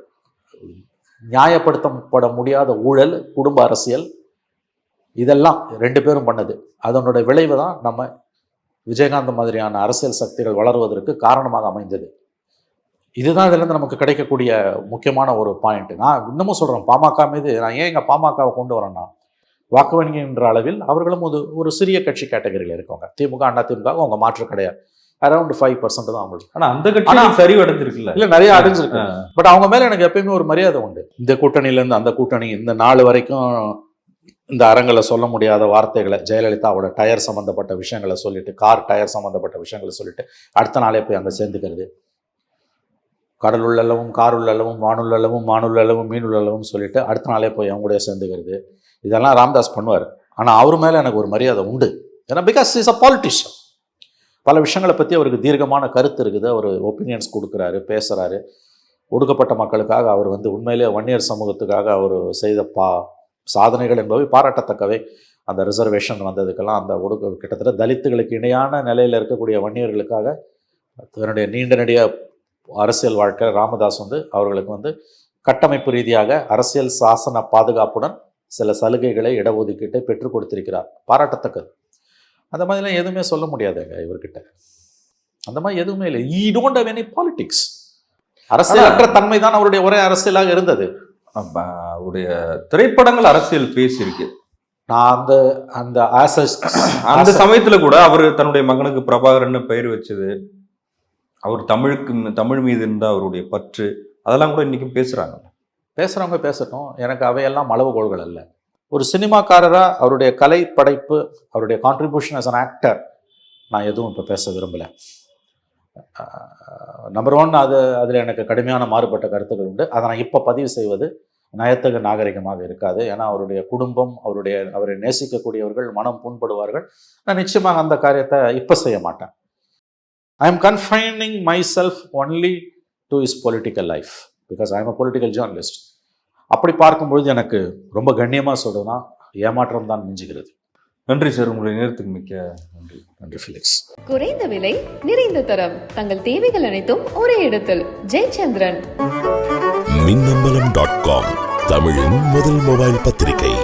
A: நியாயப்படுத்தப்பட முடியாத ஊழல், குடும்ப அரசியல், இதெல்லாம் 2 பேரும் பண்ணது. அதனோட விளைவு தான் நம்ம விஜயகாந்த் மாதிரியான அரசியல் சக்திகள் வளருவதற்கு காரணமாக அமைந்தது. இதுதான் இதிலிருந்து நமக்கு கிடைக்கக்கூடிய முக்கியமான ஒரு பாயிண்ட். நான் இன்னமும் சொல்கிறேன், பாமக மீது நான் ஏன் எங்கள் பாமகவை கொண்டு வரேன்னா, வாக்கு வங்கின்ற அளவில் அவர்களும் ஒரு சிறிய கட்சி கேட்டகரியில் இருக்கவங்க. திமுக, அண்ணா திமுக அவங்க மாற்று கிடையாது. அரௌண்ட் 5% தான் அவங்களுக்கு.
C: ஆனா அந்த கட்சி சரி அடைஞ்சிருக்குல்ல,
A: இல்லை நிறைய அடைஞ்சிருக்கு. பட் அவங்க மேலே எனக்கு எப்பயுமே ஒரு மரியாதை உண்டு. இந்த கூட்டணியிலேருந்து அந்த கூட்டணி, இந்த நாள் வரைக்கும் இந்த அரங்கில் சொல்ல முடியாத வார்த்தைகளை ஜெயலலிதாவோட டயர் சம்மந்தப்பட்ட விஷயங்களை சொல்லிட்டு, கார் டயர் சம்மந்தப்பட்ட விஷயங்களை சொல்லிட்டு அடுத்த நாளே போய் அங்கே சேர்ந்துக்கிறது. கடல் உள்ளளவும், கார் உள்ளளவும், வானுள்ளளவும், மானுள்ளளவும், மீன் உள்ளளவும் சொல்லிட்டு அடுத்த நாளே போய் அவங்க கூட சேர்ந்துக்கிறது. இதெல்லாம் ராம்தாஸ் பண்ணுவார். ஆனால் அவர் மேலே எனக்கு ஒரு மரியாதை உண்டு. ஏன்னா பிகாஸ் இஸ் அ பாலிட்டிஷியன். பல விஷயங்களை பற்றி அவருக்கு தீர்க்கமான கருத்து இருக்குது. அவர் ஒப்பீனியன்ஸ் கொடுக்குறாரு, பேசுகிறாரு. ஒடுக்கப்பட்ட மக்களுக்காக அவர் உண்மையிலே வன்னியர் சமூகத்துக்காக அவர் செய்த சாதனைகள் என்பவை பாராட்டத்தக்கவை. அந்த ரிசர்வேஷன் வந்ததுக்கெல்லாம், அந்த கிட்டத்தட்ட தலித்துகளுக்கு இணையான நிலையில் இருக்கக்கூடிய வன்னியர்களுக்காக தன்னுடைய நீண்ட நெடிய அரசியல் வாழ்க்கை ராமதாஸ் அவர்களுக்கு கட்டமைப்பு ரீதியாக அரசியல் சாசன பாதுகாப்புடன் சில சலுகைகளை, இடஒதுக்கீட்டை பெற்றுக் கொடுத்திருக்கிறார். பாராட்டத்தக்கது. அந்த மாதிரிலாம் எதுவுமே சொல்ல முடியாதுங்க இவர்கிட்ட. அந்த மாதிரி எதுவுமே இல்லை. ஈ டோன்ட் ஹவ் எனி பாலிடிக்ஸ். அரசியலற்ற தன்மை தான் அவருடைய ஒரே அரசியலாக இருந்தது.
C: அவருடைய திரைப்படங்கள் அரசியல் பேசியிருக்கு.
A: நான் அந்த
C: சமயத்துல கூட அவர் தன்னுடைய மகனுக்கு பிரபாகரன் பெயர் வச்சது, அவர் தமிழ் மீது இருந்த அவருடைய பற்று, அதெல்லாம் கூட இன்னைக்கும் பேசுறவங்க பேசட்டும். எனக்கு அவையெல்லாம் அளவுகோல்கள் அல்ல. ஒரு சினிமாக்காரராக அவருடைய கலை படைப்பு, அவருடைய கான்ட்ரிபியூஷன் as an ஆக்டர் நான் எதுவும் இப்போ பேச விரும்பலை. நம்பர் 1, அதில் எனக்கு கடுமையான மாறுபட்ட கருத்துக்கள் உண்டு. அதை நான் இப்போ பதிவு செய்வது நயத்தகு நாகரிகமாக இருக்காது. ஏன்னா அவருடைய குடும்பம், அவரை நேசிக்கக்கூடியவர்கள் மனம் புண்படுவார்கள். நான் நிச்சயமாக அந்த காரியத்தை இப்போ செய்ய மாட்டேன். I am confining myself only to his political life because I am a political journalist. அப்படி பார்க்கும்பொழுது எனக்கு ரொம்ப கண்ணியமாக சொல்றதுனா ஏமாற்றம் தான் மிஞ்சுகிறது. நன்றி சார், உங்களுடைய நேரத்துக்கு மிக்க நன்றி.
A: நன்றி ஃபிலிக்ஸ்.
B: குறைந்த விலை, நிறைந்த தரம், தங்கள் தேவைகள் அனைத்தும் ஒரே இடத்தில். ஜெயச்சந்திரன்.
D: மின்னம்பலம்.com, தமிழின் முதல் மொபைல் பத்திரிகை.